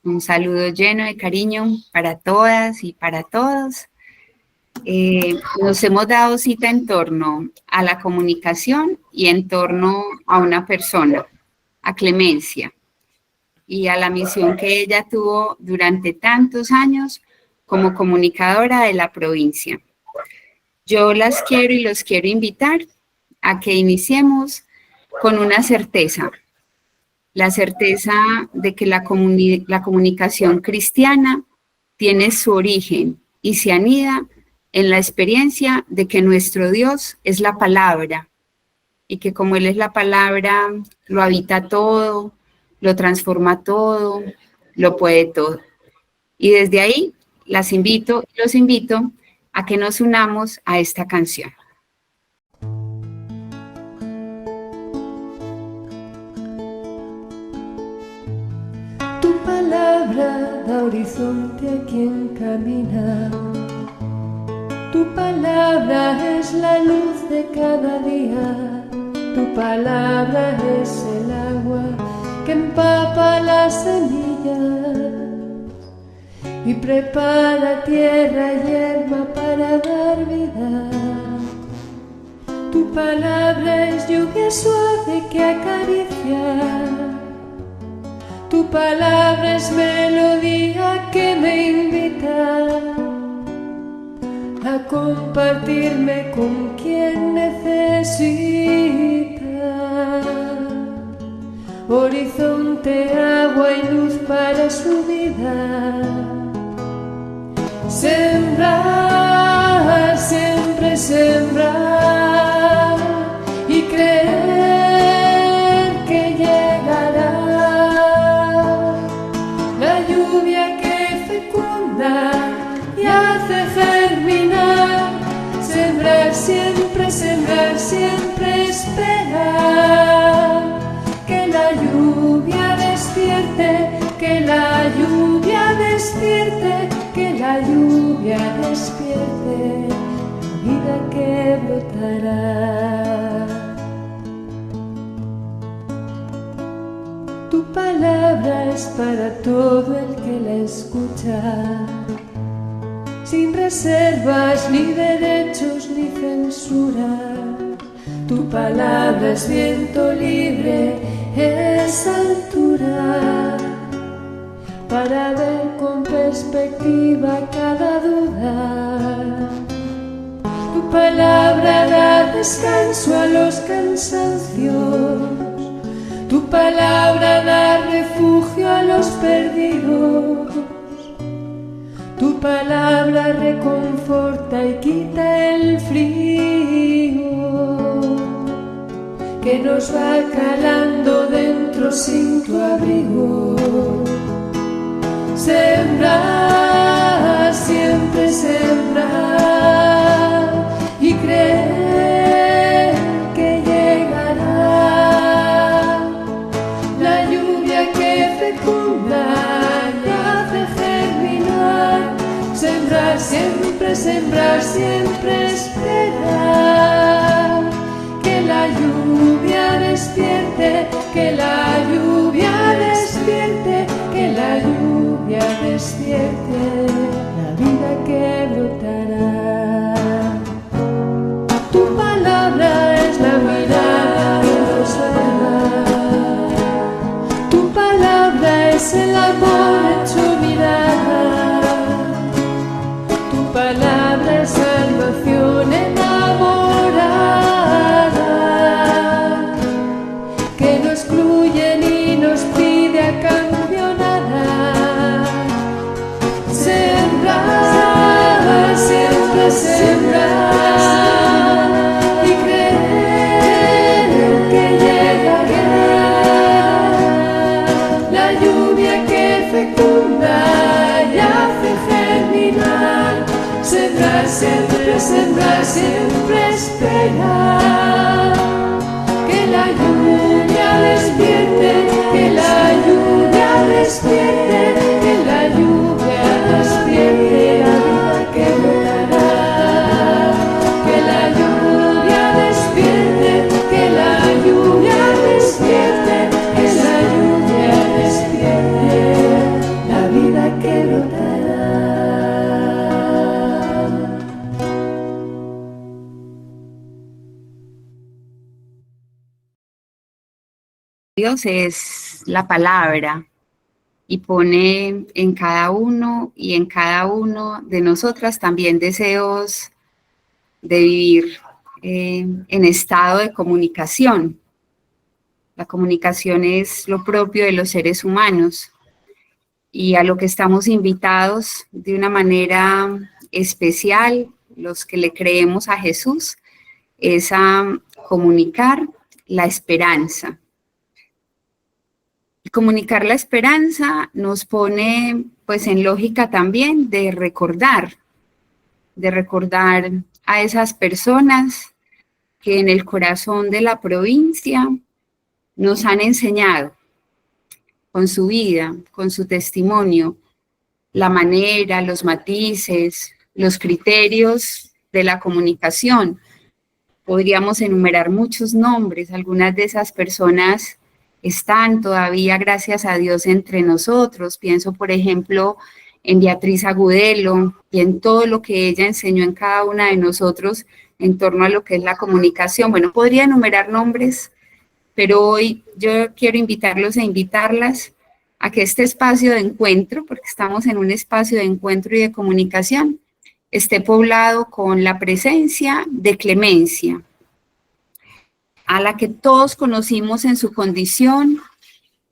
Un saludo lleno de cariño para todas y para todos. Nos hemos dado cita en torno a la comunicación y en torno a una persona, a Clemencia, y a la misión que ella tuvo durante tantos años como comunicadora de la provincia. Yo las quiero y los quiero invitar a que iniciemos con una certeza, la certeza de que la comunicación cristiana tiene su origen y se anida en la experiencia de que nuestro Dios es la palabra y que como Él es la palabra, lo habita todo, lo transforma todo, lo puede todo. Y desde ahí las invito y los invito a que nos unamos a esta canción. Tu palabra da horizonte a quien camina. Tu palabra es la luz de cada día. Tu palabra es el agua que empapa la semilla y prepara tierra y hierba para dar vida. Tu palabra es lluvia suave que acaricia. Tu palabra es melodía que me invita a compartirme con quien necesita. Horizonte, agua y luz para su vida. Sembrar, siempre sembrar y creer que llegará la lluvia que fecunda y hace germinar. Sembrar, siempre esperar que la lluvia despierte, que la lluvia despierte, que la lluvia despierte la vida que brotará. Tu palabra es para todo el que la escucha, sin reservas ni derechos ni censura. Tu palabra es viento libre, es altura para ver con perspectiva cada duda. Tu palabra da descanso a los cansancios. Tu palabra da refugio a los perdidos. Tu palabra reconforta y quita el frío que nos va calando dentro sin tu abrigo. Sembrar, siempre sembrar y creer que llegará la lluvia que fecunda y hace germinar. Sembrar, siempre esperar que la lluvia despierte, que la lluvia despierte, que la lluvia despierte la vida que brotará. Tu palabra es la mirada que nos salva. Tu palabra es el amor hecho mirada. Tu palabra es salvación enamorada que no excluye ni nos pide a cambio nada. Sembrar, siempre sembrar y creer que llegará la lluvia que fecunda y hace germinar. Sembrar, siempre esperar que la lluvia despierte, que la lluvia despierte, que la lluvia despierte la vida que brotará. Que la lluvia despierte, que la lluvia despierte, que la lluvia despierte la Dios es la palabra y pone en cada uno y en cada uno de nosotras también deseos de vivir en estado de comunicación. La comunicación es lo propio de los seres humanos y a lo que estamos invitados de una manera especial, los que le creemos a Jesús, es a comunicar la esperanza. Y comunicar la esperanza nos pone pues en lógica también de recordar a esas personas que en el corazón de la provincia nos han enseñado con su vida, con su testimonio, la manera, los matices, los criterios de la comunicación. Podríamos enumerar muchos nombres, algunas de esas personas están todavía, gracias a Dios, entre nosotros. Pienso, por ejemplo, en Beatriz Agudelo y en todo lo que ella enseñó en cada una de nosotros en torno a lo que es la comunicación. Bueno, podría enumerar nombres, pero hoy yo quiero invitarlos e invitarlas a que este espacio de encuentro, porque estamos en un espacio de encuentro y de comunicación, esté poblado con la presencia de Clemencia, a la que todos conocimos en su condición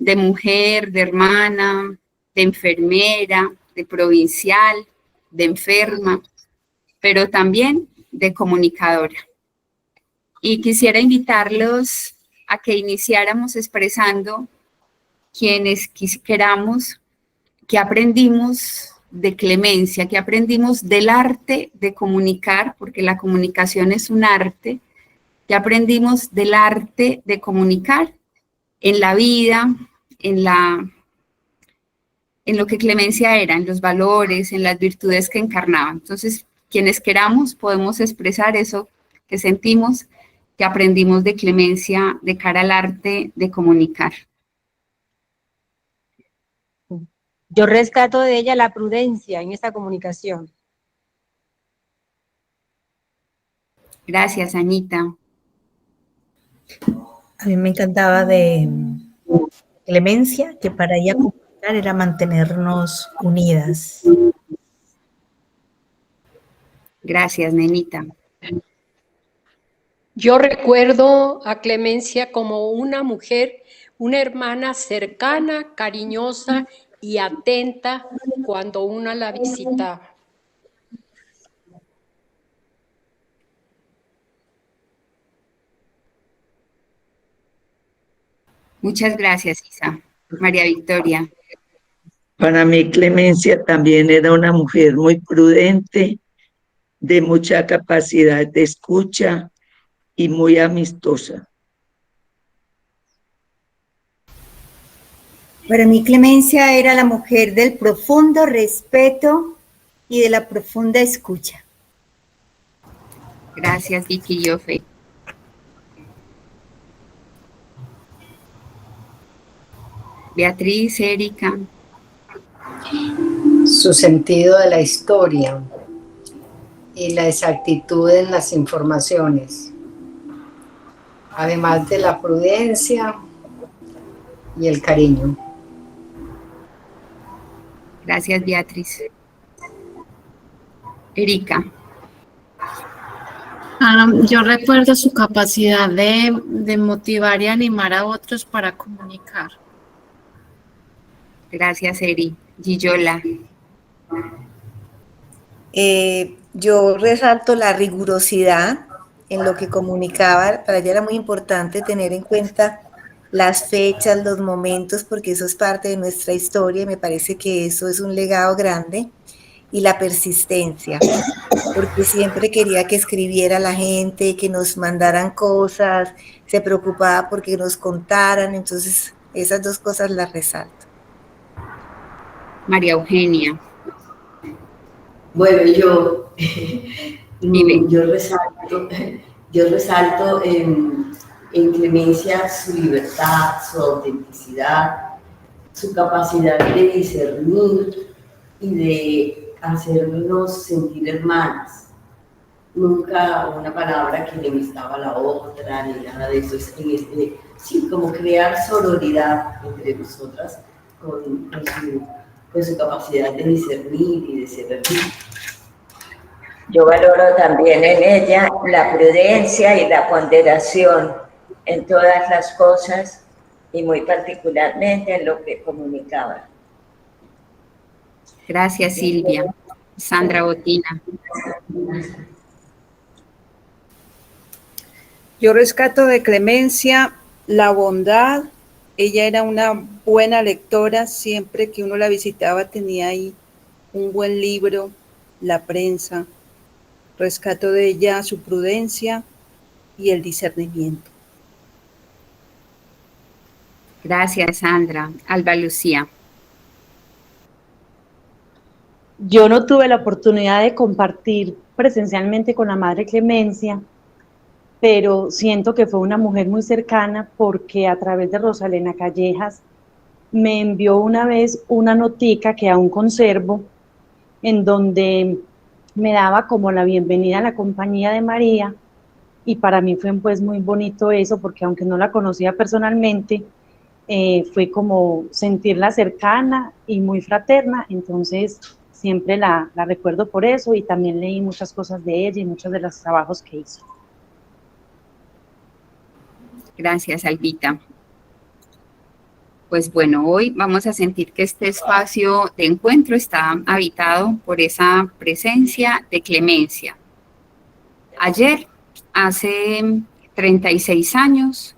de mujer, de hermana, de enfermera, de provincial, de enferma, pero también de comunicadora. Y quisiera invitarlos a que iniciáramos expresando quienes queramos que aprendimos de Clemencia, que aprendimos del arte de comunicar, porque la comunicación es un arte, que aprendimos del arte de comunicar en la vida, en lo que Clemencia era, en los valores, en las virtudes que encarnaba. Entonces, quienes queramos podemos expresar eso que sentimos, que aprendimos de Clemencia de cara al arte de comunicar. Yo rescato de ella la prudencia en esta comunicación. Gracias, Anita. A mí me encantaba de Clemencia, que para ella comunicar era mantenernos unidas. Gracias, nenita. Yo recuerdo a Clemencia como una mujer, una hermana cercana, cariñosa y atenta cuando uno la visitaba. Muchas gracias, Isa. María Victoria. Para mí, Clemencia también era una mujer muy prudente, de mucha capacidad de escucha y muy amistosa. Para mí, Clemencia era la mujer del profundo respeto y de la profunda escucha. Gracias, Vicky Yofe. Beatriz, Erika. Su sentido de la historia y la exactitud en las informaciones, además de la prudencia y el cariño. Gracias, Beatriz. Erika. Yo recuerdo su capacidad de motivar y animar a otros para comunicar. Gracias, Eri. Giyola. Yo resalto la rigurosidad en lo que comunicaba. Para ella era muy importante tener en cuenta las fechas, los momentos, porque eso es parte de nuestra historia y me parece que eso es un legado grande. Y la persistencia, porque siempre quería que escribiera la gente, que nos mandaran cosas, se preocupaba porque nos contaran, entonces esas dos cosas las resalto. María Eugenia. Bueno, yo resalto en Clemencia su libertad, su autenticidad, su capacidad de discernir y de hacernos sentir hermanas. nunca una palabra que enemistaba a la otra, ni nada de eso. Sí, como crear sororidad entre nosotras con su capacidad de discernir y de ser. Yo valoro también en ella la prudencia y la ponderación en todas las cosas y muy particularmente en lo que comunicaba. Gracias, Silvia. Sandra Botina. Yo rescato de Clemencia la bondad. Ella era una buena lectora, siempre que uno la visitaba tenía ahí un buen libro, la prensa. Rescato de ella su prudencia y el discernimiento. Gracias, Sandra. Alba Lucía. Yo no tuve la oportunidad de compartir presencialmente con la Madre Clemencia, pero siento que fue una mujer muy cercana porque a través de Rosalena Callejas me envió una vez una notica que aún conservo, en donde me daba como la bienvenida a la compañía de María, y para mí fue pues muy bonito eso, porque aunque no la conocía personalmente, fue como sentirla cercana y muy fraterna, entonces siempre la recuerdo por eso, y también leí muchas cosas de ella y muchos de los trabajos que hizo. Gracias, Albita. Pues bueno, hoy vamos a sentir que este espacio de encuentro está habitado por esa presencia de Clemencia. Ayer, hace 36 años,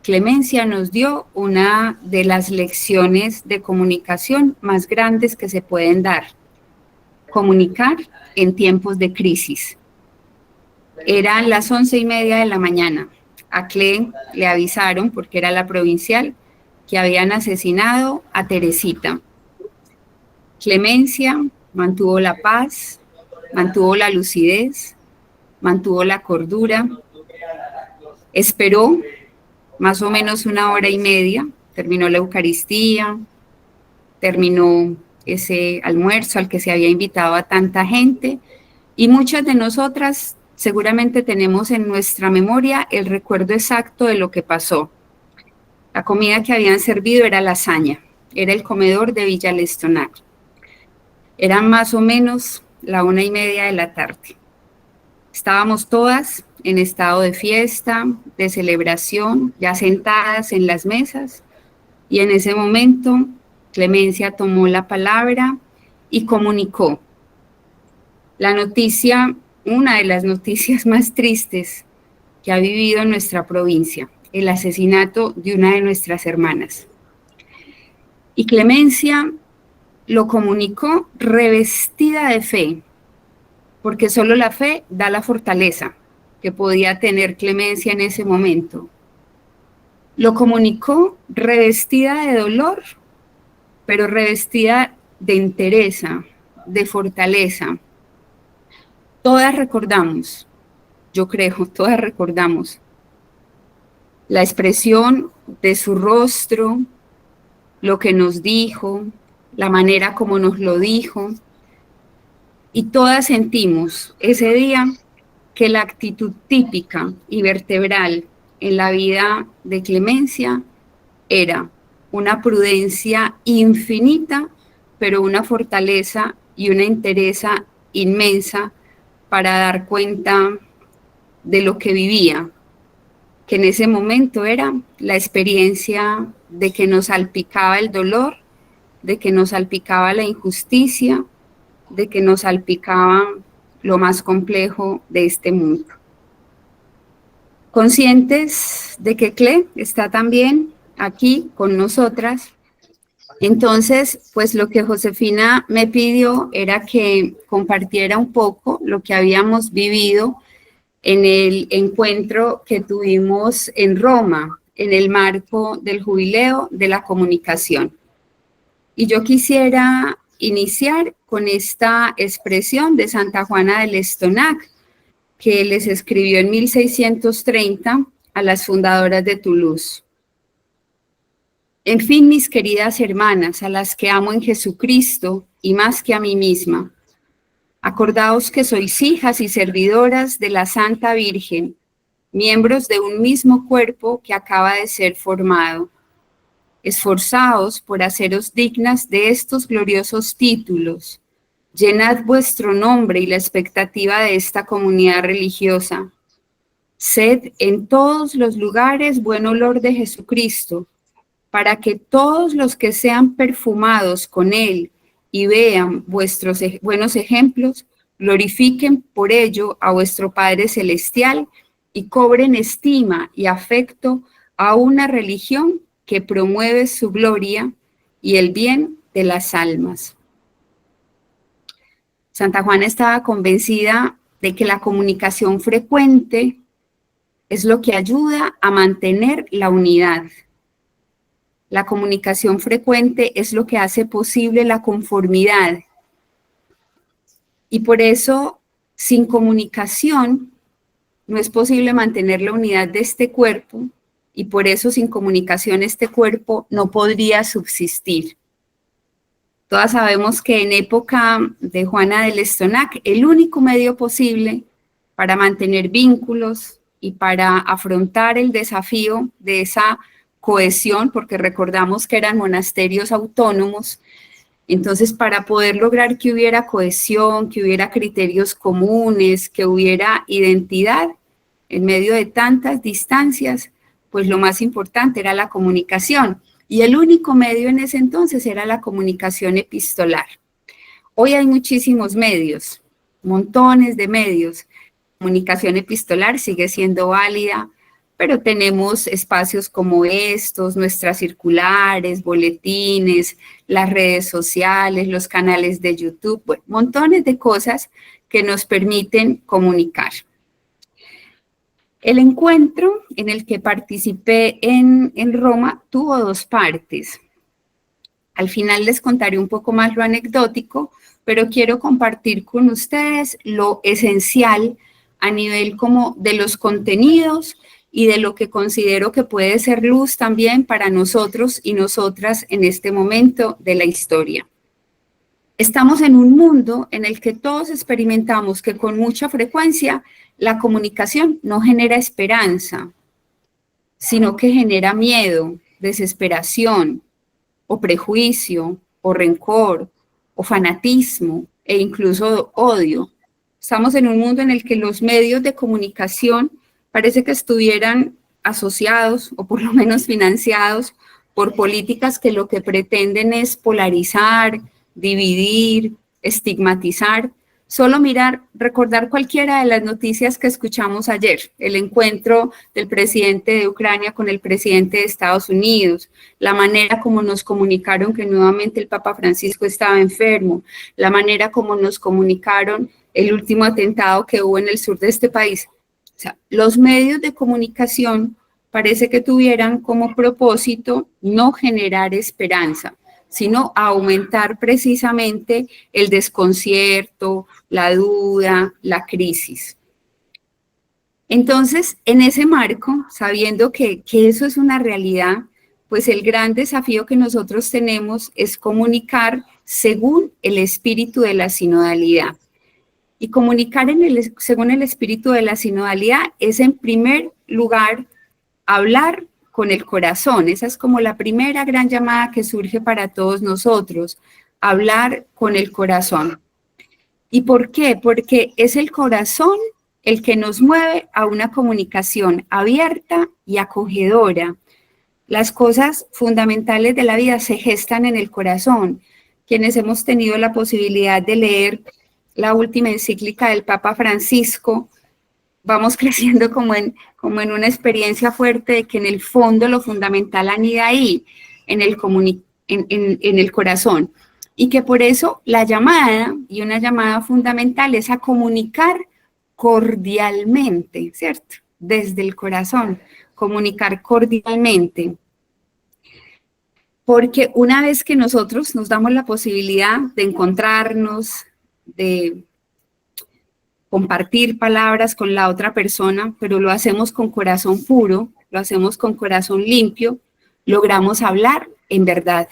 Clemencia nos dio una de las lecciones de comunicación más grandes que se pueden dar. Comunicar en tiempos de crisis. Eran las 11:30 de la mañana. A Cle le avisaron, porque era la provincial, que habían asesinado a Teresita. Clemencia mantuvo la paz, mantuvo la lucidez, mantuvo la cordura, esperó más o menos 1 hora y media, terminó la Eucaristía, terminó ese almuerzo al que se había invitado a tanta gente, y muchas de nosotras seguramente tenemos en nuestra memoria el recuerdo exacto de lo que pasó. La comida que habían servido era lasaña, era el comedor de Villa Lestonac. Eran más o menos la 1:30 de la tarde. Estábamos todas en estado de fiesta, de celebración, ya sentadas en las mesas, y en ese momento Clemencia tomó la palabra y comunicó la noticia, una de las noticias más tristes que ha vivido nuestra provincia, el asesinato de una de nuestras hermanas. Y Clemencia lo comunicó revestida de fe, porque solo la fe da la fortaleza que podía tener Clemencia en ese momento. Lo comunicó revestida de dolor, pero revestida de entereza, de fortaleza. Todas recordamos, yo creo, todas recordamos la expresión de su rostro, lo que nos dijo, la manera como nos lo dijo, y todas sentimos ese día que la actitud típica y vertebral en la vida de Clemencia era una prudencia infinita, pero una fortaleza y una entereza inmensa para dar cuenta de lo que vivía, que en ese momento era la experiencia de que nos salpicaba el dolor, de que nos salpicaba la injusticia, de que nos salpicaba lo más complejo de este mundo. Conscientes de que Cle está también aquí con nosotras, entonces, pues lo que Josefina me pidió era que compartiera un poco lo que habíamos vivido en el encuentro que tuvimos en Roma, en el marco del Jubileo de la Comunicación. Y yo quisiera iniciar con esta expresión de Santa Juana de Lestonac, que les escribió en 1630 a las fundadoras de Toulouse. En fin, mis queridas hermanas, a las que amo en Jesucristo y más que a mí misma, Acordaos que sois hijas y servidoras de la Santa Virgen, miembros de un mismo cuerpo que acaba de ser formado. Esforzaos por haceros dignas de estos gloriosos títulos. Llenad vuestro nombre y la expectativa de esta comunidad religiosa. Sed en todos los lugares buen olor de Jesucristo, para que todos los que sean perfumados con Él y vean vuestros buenos ejemplos, glorifiquen por ello a vuestro Padre Celestial y cobren estima y afecto a una religión que promueve su gloria y el bien de las almas. Santa Juana estaba convencida de que la comunicación frecuente es lo que ayuda a mantener la unidad. La comunicación frecuente es lo que hace posible la conformidad. Y por eso, sin comunicación, no es posible mantener la unidad de este cuerpo, y por eso sin comunicación este cuerpo no podría subsistir. Todas sabemos que en época de Juana del Estonac, el único medio posible para mantener vínculos y para afrontar el desafío de esa cohesión, porque recordamos que eran monasterios autónomos, entonces para poder lograr que hubiera cohesión, que hubiera criterios comunes, que hubiera identidad en medio de tantas distancias, pues lo más importante era la comunicación, y el único medio en ese entonces era la comunicación epistolar. Hoy hay muchísimos medios, montones de medios. La comunicación epistolar sigue siendo válida, pero tenemos espacios como estos, nuestras circulares, boletines, las redes sociales, los canales de YouTube, bueno, montones de cosas que nos permiten comunicar. El encuentro en el que participé en Roma tuvo dos partes. Al final les contaré un poco más lo anecdótico, pero quiero compartir con ustedes lo esencial a nivel como de los contenidos y de lo que considero que puede ser luz también para nosotros y nosotras en este momento de la historia. Estamos en un mundo en el que todos experimentamos que con mucha frecuencia la comunicación no genera esperanza, sino que genera miedo, desesperación, o prejuicio, o rencor, o fanatismo, e incluso odio. Estamos en un mundo en el que los medios de comunicación parece que estuvieran asociados, o por lo menos financiados, por políticas que lo que pretenden es polarizar, dividir, estigmatizar. Solo recordar cualquiera de las noticias que escuchamos ayer, el encuentro del presidente de Ucrania con el presidente de Estados Unidos, la manera como nos comunicaron que nuevamente el Papa Francisco estaba enfermo, la manera como nos comunicaron el último atentado que hubo en el sur de este país. O sea, los medios de comunicación parece que tuvieran como propósito no generar esperanza, sino aumentar precisamente el desconcierto, la duda, la crisis. Entonces, en ese marco, sabiendo que eso es una realidad, pues el gran desafío que nosotros tenemos es comunicar según el espíritu de la sinodalidad. Y comunicar según el espíritu de la sinodalidad es, en primer lugar, hablar con el corazón. Esa es como la primera gran llamada que surge para todos nosotros, hablar con el corazón. ¿Y por qué? Porque es el corazón el que nos mueve a una comunicación abierta y acogedora. Las cosas fundamentales de la vida se gestan en el corazón. Quienes hemos tenido la posibilidad de leer la última encíclica del Papa Francisco, vamos creciendo como en una experiencia fuerte de que en el fondo lo fundamental anida ahí, en el corazón. Y que por eso la llamada, y una llamada fundamental, es a comunicar cordialmente, ¿cierto? Desde el corazón, comunicar cordialmente. Porque una vez que nosotros nos damos la posibilidad de encontrarnos, de compartir palabras con la otra persona, pero lo hacemos con corazón puro, lo hacemos con corazón limpio, logramos hablar en verdad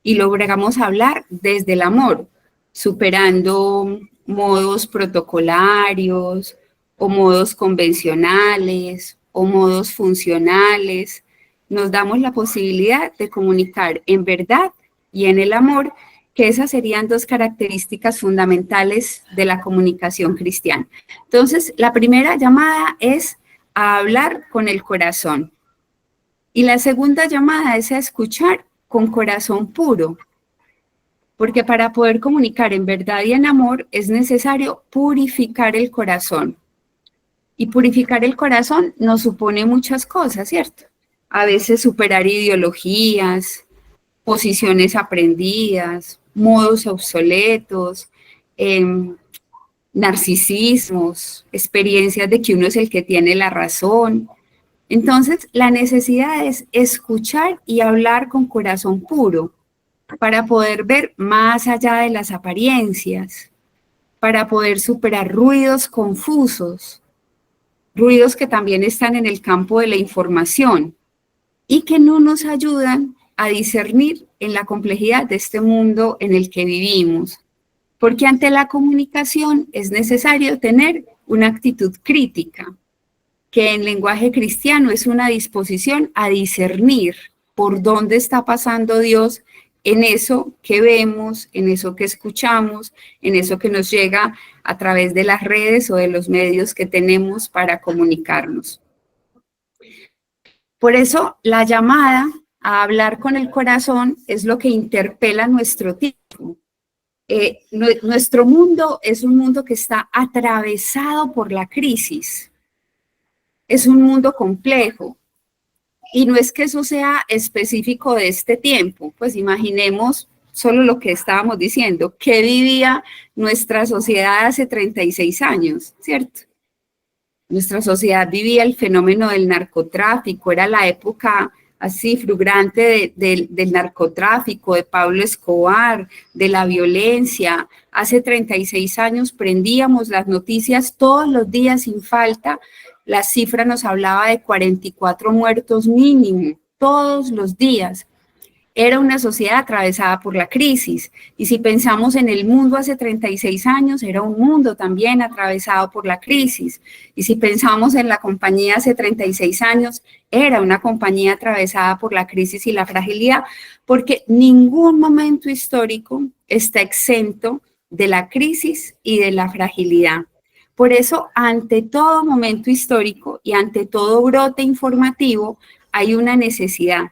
y logramos hablar desde el amor, superando modos protocolarios o modos convencionales o modos funcionales. Nos damos la posibilidad de comunicar en verdad y en el amor, que esas serían dos características fundamentales de la comunicación cristiana. Entonces, la primera llamada es a hablar con el corazón. Y la segunda llamada es a escuchar con corazón puro. Porque para poder comunicar en verdad y en amor es necesario purificar el corazón. Y purificar el corazón nos supone muchas cosas, ¿cierto? A veces superar ideologías, posiciones aprendidas, modos obsoletos, narcisismos, experiencias de que uno es el que tiene la razón. Entonces, la necesidad es escuchar y hablar con corazón puro para poder ver más allá de las apariencias, para poder superar ruidos confusos, ruidos que también están en el campo de la información y que no nos ayudan a discernir en la complejidad de este mundo en el que vivimos. Porque ante la comunicación es necesario tener una actitud crítica, que en lenguaje cristiano es una disposición a discernir por dónde está pasando Dios en eso que vemos, en eso que escuchamos, en eso que nos llega a través de las redes o de los medios que tenemos para comunicarnos. Por eso la llamada a hablar con el corazón es lo que interpela nuestro tiempo. Nuestro mundo es un mundo que está atravesado por la crisis. Es un mundo complejo. Y no es que eso sea específico de este tiempo, pues imaginemos solo lo que estábamos diciendo, que vivía nuestra sociedad hace 36 años, ¿cierto? Nuestra sociedad vivía el fenómeno del narcotráfico, era la época así frugrante del narcotráfico, de Pablo Escobar, de la violencia. Hace 36 años prendíamos las noticias todos los días sin falta. La cifra nos hablaba de 44 muertos mínimo, todos los días. Era una sociedad atravesada por la crisis. Y si pensamos en el mundo hace 36 años, era un mundo también atravesado por la crisis. Y si pensamos en la compañía hace 36 años, era una compañía atravesada por la crisis y la fragilidad, porque ningún momento histórico está exento de la crisis y de la fragilidad. Por eso, ante todo momento histórico y ante todo brote informativo, hay una necesidad,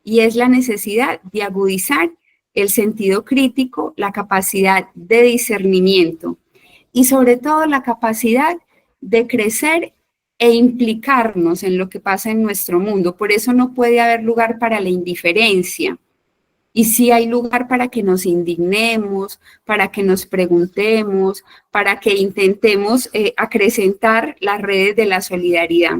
y es la necesidad de agudizar el sentido crítico, la capacidad de discernimiento y sobre todo la capacidad de crecer e implicarnos en lo que pasa en nuestro mundo. Por eso no puede haber lugar para la indiferencia. Y sí hay lugar para que nos indignemos, para que nos preguntemos, para que intentemos acrecentar las redes de la solidaridad.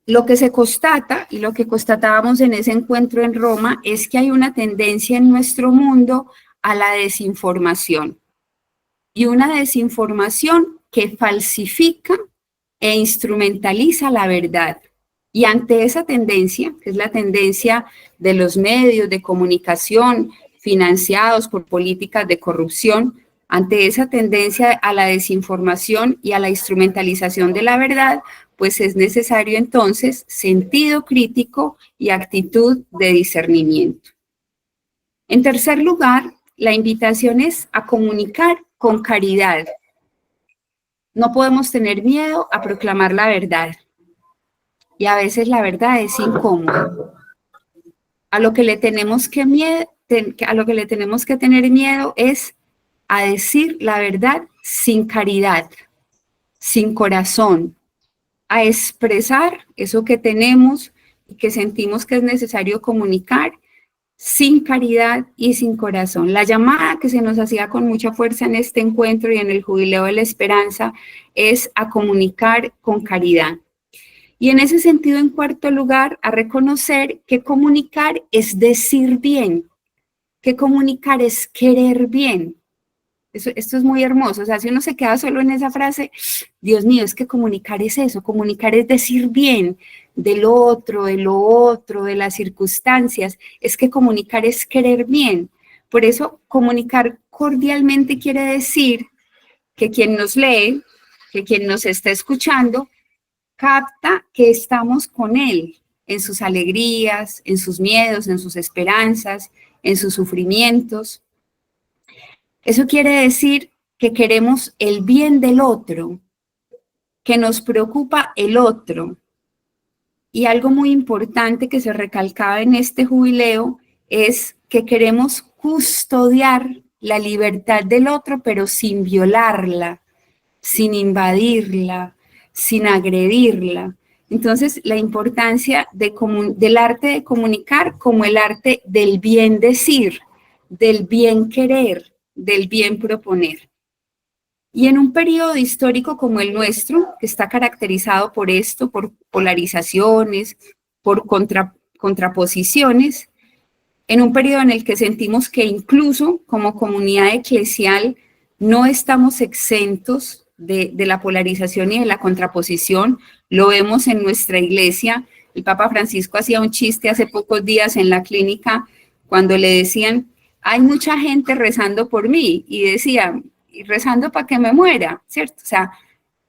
Lo que se constata, y lo que constatábamos en ese encuentro en Roma, es que hay una tendencia en nuestro mundo a la desinformación. Y una desinformación que falsifica e instrumentaliza la verdad. Y ante esa tendencia, que es la tendencia de los medios de comunicación financiados por políticas de corrupción, ante esa tendencia a la desinformación y a la instrumentalización de la verdad, pues es necesario entonces sentido crítico y actitud de discernimiento. En tercer lugar, la invitación es a comunicar con caridad. No podemos tener miedo a proclamar la verdad. Y a veces la verdad es incómoda. A lo que le tenemos que tener miedo es a decir la verdad sin caridad, sin corazón, a expresar eso que tenemos y que sentimos que es necesario comunicar sin caridad y sin corazón. La llamada que se nos hacía con mucha fuerza en este encuentro y en el Jubileo de la Esperanza es a comunicar con caridad. Y en ese sentido, en cuarto lugar, a reconocer que comunicar es decir bien, que comunicar es querer bien. Esto es muy hermoso, o sea, si uno se queda solo en esa frase, Dios mío, es que comunicar es eso, comunicar es decir bien del otro, de lo otro, de las circunstancias, es que comunicar es querer bien, Por eso, comunicar cordialmente quiere decir que quien nos lee, que quien nos está escuchando, capta que estamos con él en sus alegrías, en sus miedos, en sus esperanzas, en sus sufrimientos. Eso quiere decir que queremos el bien del otro, que nos preocupa el otro. Y algo muy importante que se recalcaba en este jubileo es que queremos custodiar la libertad del otro, pero sin violarla, sin invadirla, sin agredirla. Entonces, la importancia del arte de comunicar como el arte del bien decir, del bien querer, del bien proponer. Y en un periodo histórico como el nuestro, que está caracterizado por esto, por polarizaciones, por contraposiciones, en un periodo en el que sentimos que incluso como comunidad eclesial no estamos exentos de la polarización y de la contraposición, lo vemos en nuestra iglesia. El Papa Francisco hacía un chiste hace pocos días en la clínica cuando le decían, hay mucha gente rezando por mí, y decía, y rezando para que me muera, ¿cierto? O sea,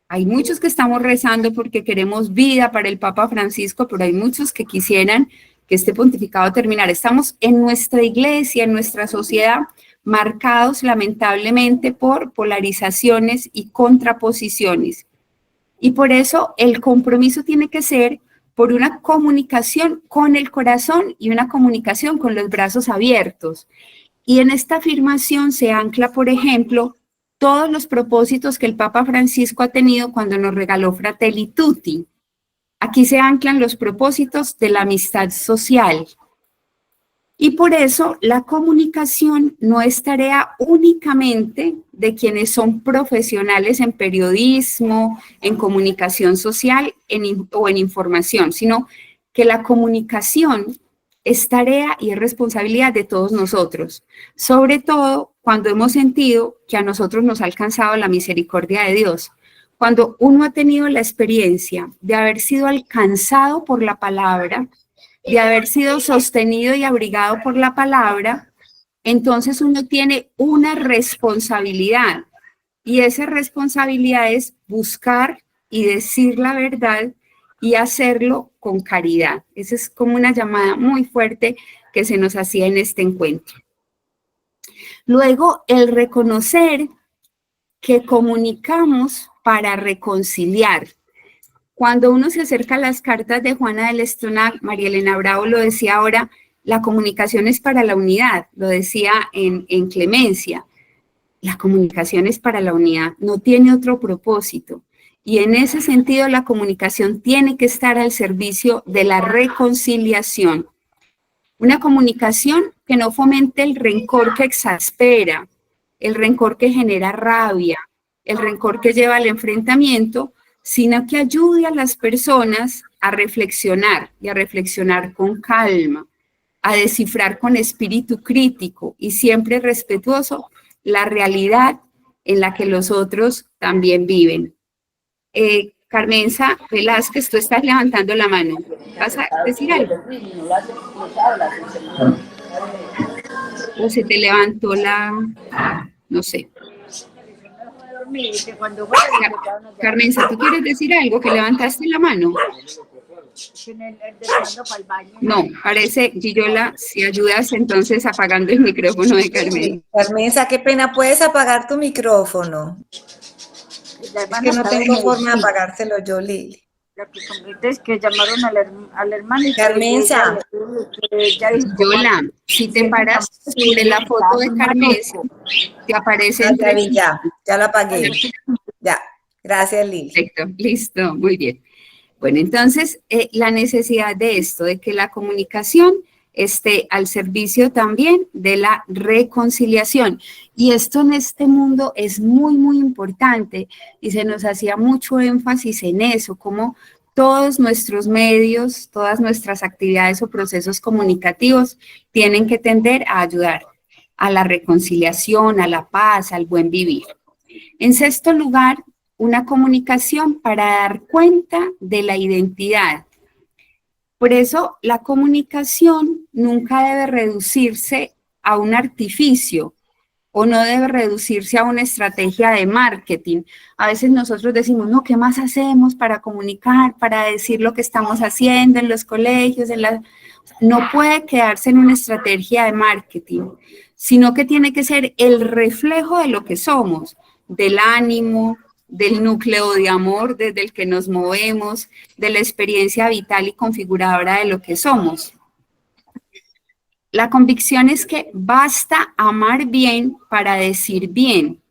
hay muchos que estamos rezando porque queremos vida para el Papa Francisco, pero hay muchos que quisieran que este pontificado terminara. Estamos en nuestra iglesia, en nuestra sociedad, marcados lamentablemente por polarizaciones y contraposiciones. Y por eso el compromiso tiene que ser por una comunicación con el corazón y una comunicación con los brazos abiertos. Y en esta afirmación se ancla, por ejemplo, todos los propósitos que el Papa Francisco ha tenido cuando nos regaló Fratelli Tutti. Aquí se anclan los propósitos de la amistad social. Y por eso la comunicación no es tarea únicamente de quienes son profesionales en periodismo, en comunicación social o en información, sino que la comunicación es tarea y es responsabilidad de todos nosotros, sobre todo cuando hemos sentido que a nosotros nos ha alcanzado la misericordia de Dios. Cuando uno ha tenido la experiencia de haber sido alcanzado por la palabra, de haber sido sostenido y abrigado por la palabra, entonces uno tiene una responsabilidad, y esa responsabilidad es buscar y decir la verdad y hacerlo con caridad. Esa es como una llamada muy fuerte que se nos hacía en este encuentro. Luego, el reconocer que comunicamos para reconciliar. Cuando uno se acerca a las cartas de Juana del Estonac, María Elena Bravo lo decía ahora, la comunicación es para la unidad, lo decía en Clemencia. La comunicación es para la unidad, no tiene otro propósito. Y en ese sentido, la comunicación tiene que estar al servicio de la reconciliación. Una comunicación que no fomente el rencor que exaspera, el rencor que genera rabia, el rencor que lleva al enfrentamiento, sino que ayude a las personas a reflexionar y a reflexionar con calma, a descifrar con espíritu crítico y siempre respetuoso la realidad en la que los otros también viven. Carmenza Velázquez, tú estás levantando la mano. ¿Vas a decir algo? O se te levantó no sé. Carmenza, ¿tú quieres decir algo? ¿Que levantaste la mano? No, parece, Gillola, si ayudas entonces apagando el micrófono de Carmen. Carmenza, qué pena, ¿puedes apagar tu micrófono? Es que no tengo forma de apagárselo yo, Lili. Lo que concreto es que llamaron al hermano y Carmenza. Gillola, si te paras sobre la foto de Carmenza, te aparece ya la apagué. Ya, gracias, Lili. Perfecto, listo, muy bien. Bueno, entonces, la necesidad de esto, de que la comunicación esté al servicio también de la reconciliación. Y esto en este mundo es muy, muy importante y se nos hacía mucho énfasis en eso, como todos nuestros medios, todas nuestras actividades o procesos comunicativos tienen que tender a ayudar a la reconciliación, a la paz, al buen vivir. En sexto lugar, una comunicación para dar cuenta de la identidad. Por eso, la comunicación nunca debe reducirse a un artificio o no debe reducirse a una estrategia de marketing. A veces nosotros decimos, no, ¿qué más hacemos para comunicar, para decir lo que estamos haciendo en los colegios? No puede quedarse en una estrategia de marketing, sino que tiene que ser el reflejo de lo que somos, del ánimo, del núcleo de amor desde el que nos movemos, de la experiencia vital y configuradora de lo que somos. La convicción es que basta amar bien para decir bien.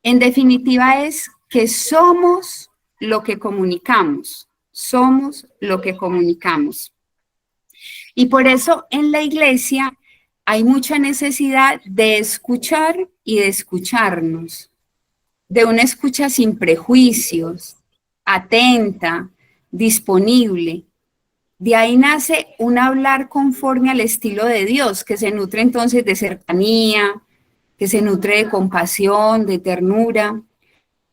En definitiva es que somos lo que comunicamos, somos lo que comunicamos. Y por eso en la iglesia hay mucha necesidad de escuchar y de escucharnos, de una escucha sin prejuicios, atenta, disponible. De ahí nace un hablar conforme al estilo de Dios, que se nutre entonces de cercanía, que se nutre de compasión, de ternura.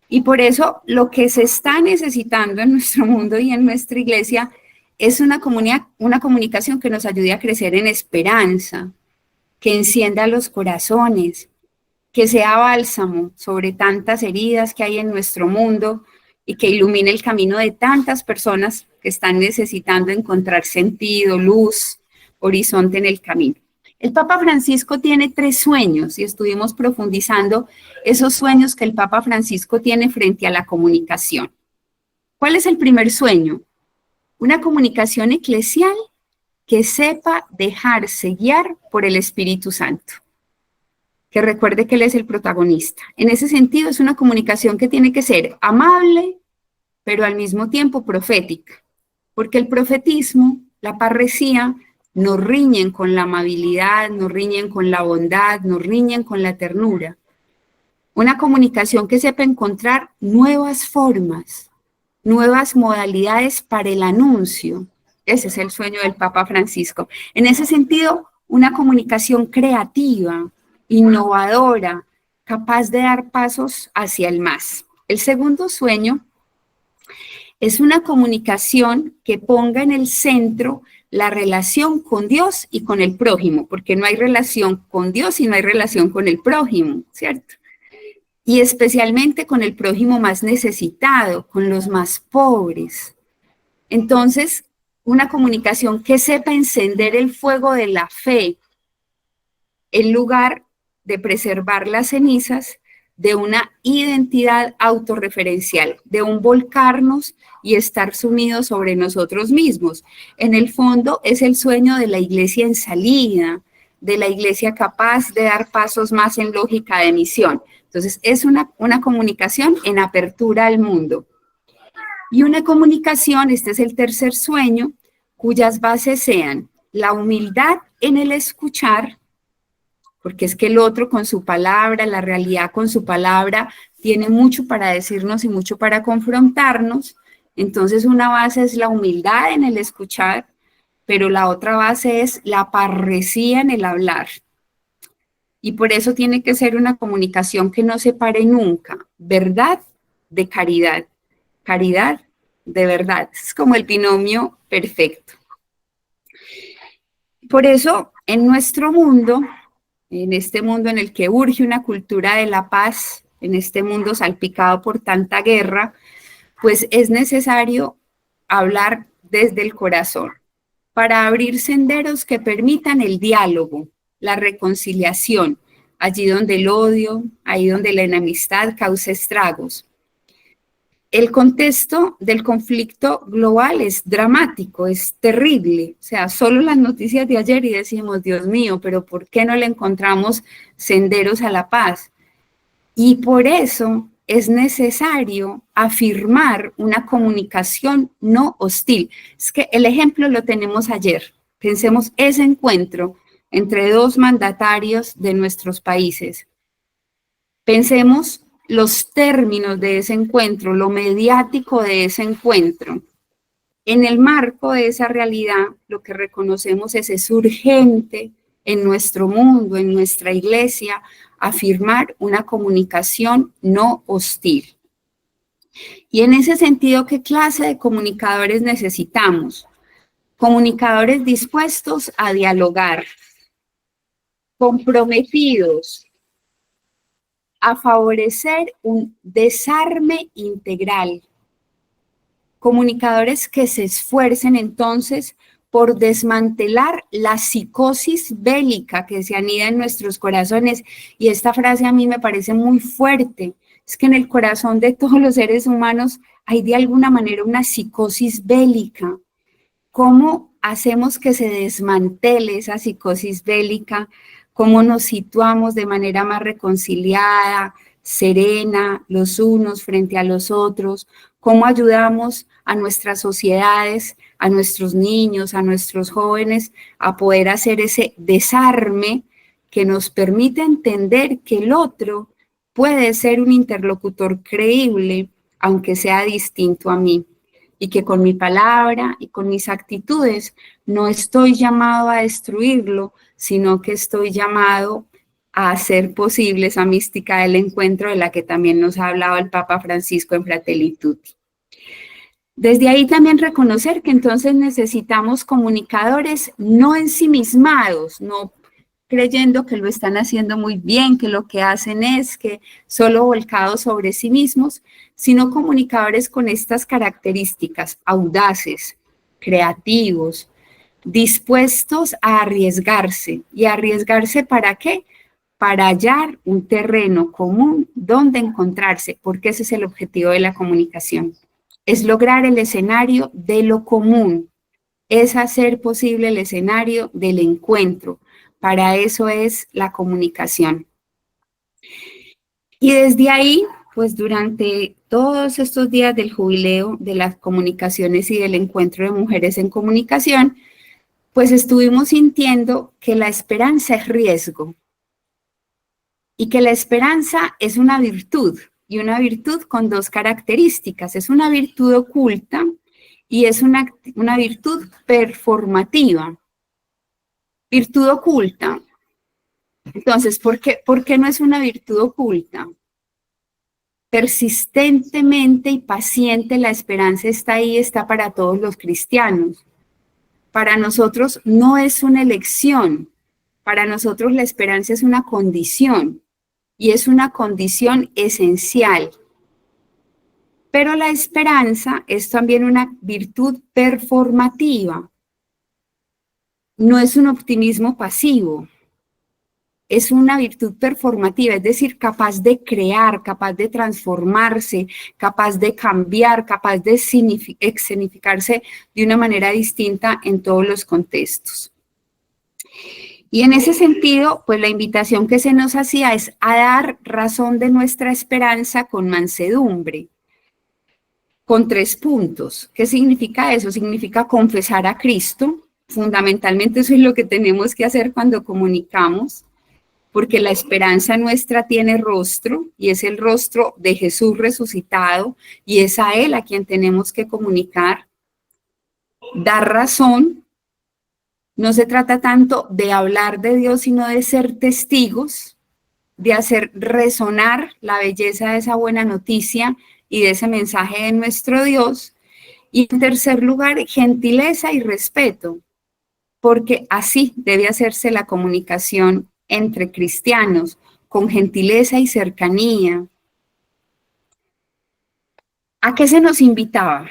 Y por eso lo que se está necesitando en nuestro mundo y en nuestra iglesia es una comunicación que nos ayude a crecer en esperanza, que encienda los corazones, que sea bálsamo sobre tantas heridas que hay en nuestro mundo y que ilumine el camino de tantas personas que están necesitando encontrar sentido, luz, horizonte en el camino. El Papa Francisco tiene 3 sueños y estuvimos profundizando esos sueños que el Papa Francisco tiene frente a la comunicación. ¿Cuál es el primer sueño? Una comunicación eclesial que sepa dejarse guiar por el Espíritu Santo, que recuerde que Él es el protagonista. En ese sentido, es una comunicación que tiene que ser amable, pero al mismo tiempo profética, porque el profetismo, la parresía, nos riñen con la amabilidad, nos riñen con la bondad, nos riñen con la ternura. Una comunicación que sepa encontrar nuevas formas, nuevas modalidades para el anuncio. Ese es el sueño del Papa Francisco. En ese sentido, una comunicación creativa, innovadora, capaz de dar pasos hacia el más. El segundo sueño es una comunicación que ponga en el centro la relación con Dios y con el prójimo, porque no hay relación con Dios y no hay relación con el prójimo, ¿cierto? Y especialmente con el prójimo más necesitado, con los más pobres. Entonces, una comunicación que sepa encender el fuego de la fe, en lugar de preservar las cenizas de una identidad autorreferencial, de un volcarnos y estar sumidos sobre nosotros mismos. En el fondo es el sueño de la iglesia en salida, de la iglesia capaz de dar pasos más en lógica de misión. Entonces es una comunicación en apertura al mundo. Y una comunicación, este es el tercer sueño, cuyas bases sean la humildad en el escuchar, porque es que el otro con su palabra, la realidad con su palabra, tiene mucho para decirnos y mucho para confrontarnos. Entonces una base es la humildad en el escuchar, pero la otra base es la parresía en el hablar. Y por eso tiene que ser una comunicación que no separe nunca verdad de caridad, caridad de verdad. Es como el binomio perfecto. Por eso, en nuestro mundo, en este mundo en el que urge una cultura de la paz, en este mundo salpicado por tanta guerra, pues es necesario hablar desde el corazón para abrir senderos que permitan el diálogo, la reconciliación, allí donde el odio, ahí donde la enemistad causa estragos. El contexto del conflicto global es dramático, es terrible. O sea, solo las noticias de ayer y decimos, Dios mío, pero ¿por qué no le encontramos senderos a la paz? Y por eso es necesario afirmar una comunicación no hostil. Es que el ejemplo lo tenemos ayer. Pensemos ese encuentro entre 2 mandatarios de nuestros países. Pensemos los términos de ese encuentro, lo mediático de ese encuentro. En el marco de esa realidad, lo que reconocemos es urgente en nuestro mundo, en nuestra iglesia, afirmar una comunicación no hostil. Y en ese sentido, ¿qué clase de comunicadores necesitamos? Comunicadores dispuestos a dialogar, comprometidos a favorecer un desarme integral. Comunicadores que se esfuercen entonces por desmantelar la psicosis bélica que se anida en nuestros corazones. Y esta frase a mí me parece muy fuerte. Es que en el corazón de todos los seres humanos hay de alguna manera una psicosis bélica. ¿Cómo hacemos que se desmantele esa psicosis bélica? ¿Cómo nos situamos de manera más reconciliada, serena, los unos frente a los otros? ¿Cómo ayudamos a nuestras sociedades, a nuestros niños, a nuestros jóvenes a poder hacer ese desarme que nos permite entender que el otro puede ser un interlocutor creíble, aunque sea distinto a mí? Y que con mi palabra y con mis actitudes no estoy llamado a destruirlo, sino que estoy llamado a hacer posible esa mística del encuentro de la que también nos ha hablado el Papa Francisco en Fratelli Tutti. Desde ahí también reconocer que entonces necesitamos comunicadores no ensimismados, no creyendo que lo están haciendo muy bien, que lo que hacen es que solo volcados sobre sí mismos, sino comunicadores con estas características, audaces, creativos, dispuestos a arriesgarse. ¿Y arriesgarse para qué? Para hallar un terreno común donde encontrarse, porque ese es el objetivo de la comunicación. Es lograr el escenario de lo común, es hacer posible el escenario del encuentro. Para eso es la comunicación. Y desde ahí, pues durante todos estos días del jubileo de las comunicaciones y del encuentro de mujeres en comunicación, pues estuvimos sintiendo que la esperanza es riesgo y que la esperanza es una virtud, y una virtud con dos características. Es una virtud oculta y es una virtud performativa. Virtud oculta. Entonces, ¿por qué no es una virtud oculta? Persistentemente y paciente la esperanza está ahí, está para todos los cristianos. Para nosotros no es una elección, para nosotros la esperanza es una condición y es una condición esencial. Pero la esperanza es también una virtud performativa. No es un optimismo pasivo, es una virtud performativa, es decir, capaz de crear, capaz de transformarse, capaz de cambiar, capaz de escenificarse de una manera distinta en todos los contextos. Y en ese sentido, pues la invitación que se nos hacía es a dar razón de nuestra esperanza con mansedumbre, con 3 puntos. ¿Qué significa eso? Significa confesar a Cristo. Fundamentalmente eso es lo que tenemos que hacer cuando comunicamos, porque la esperanza nuestra tiene rostro y es el rostro de Jesús resucitado y es a Él a quien tenemos que comunicar. Dar razón. No se trata tanto de hablar de Dios, sino de ser testigos, de hacer resonar la belleza de esa buena noticia y de ese mensaje de nuestro Dios. Y en tercer lugar, gentileza y respeto, porque así debe hacerse la comunicación entre cristianos, con gentileza y cercanía. ¿A qué se nos invitaba?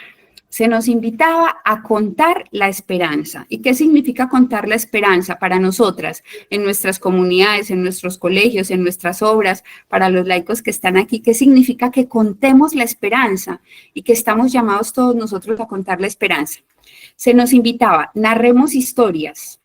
Se nos invitaba a contar la esperanza. ¿Y qué significa contar la esperanza para nosotras, en nuestras comunidades, en nuestros colegios, en nuestras obras, para los laicos que están aquí? ¿Qué significa que contemos la esperanza y que estamos llamados todos nosotros a contar la esperanza? Se nos invitaba, narremos historias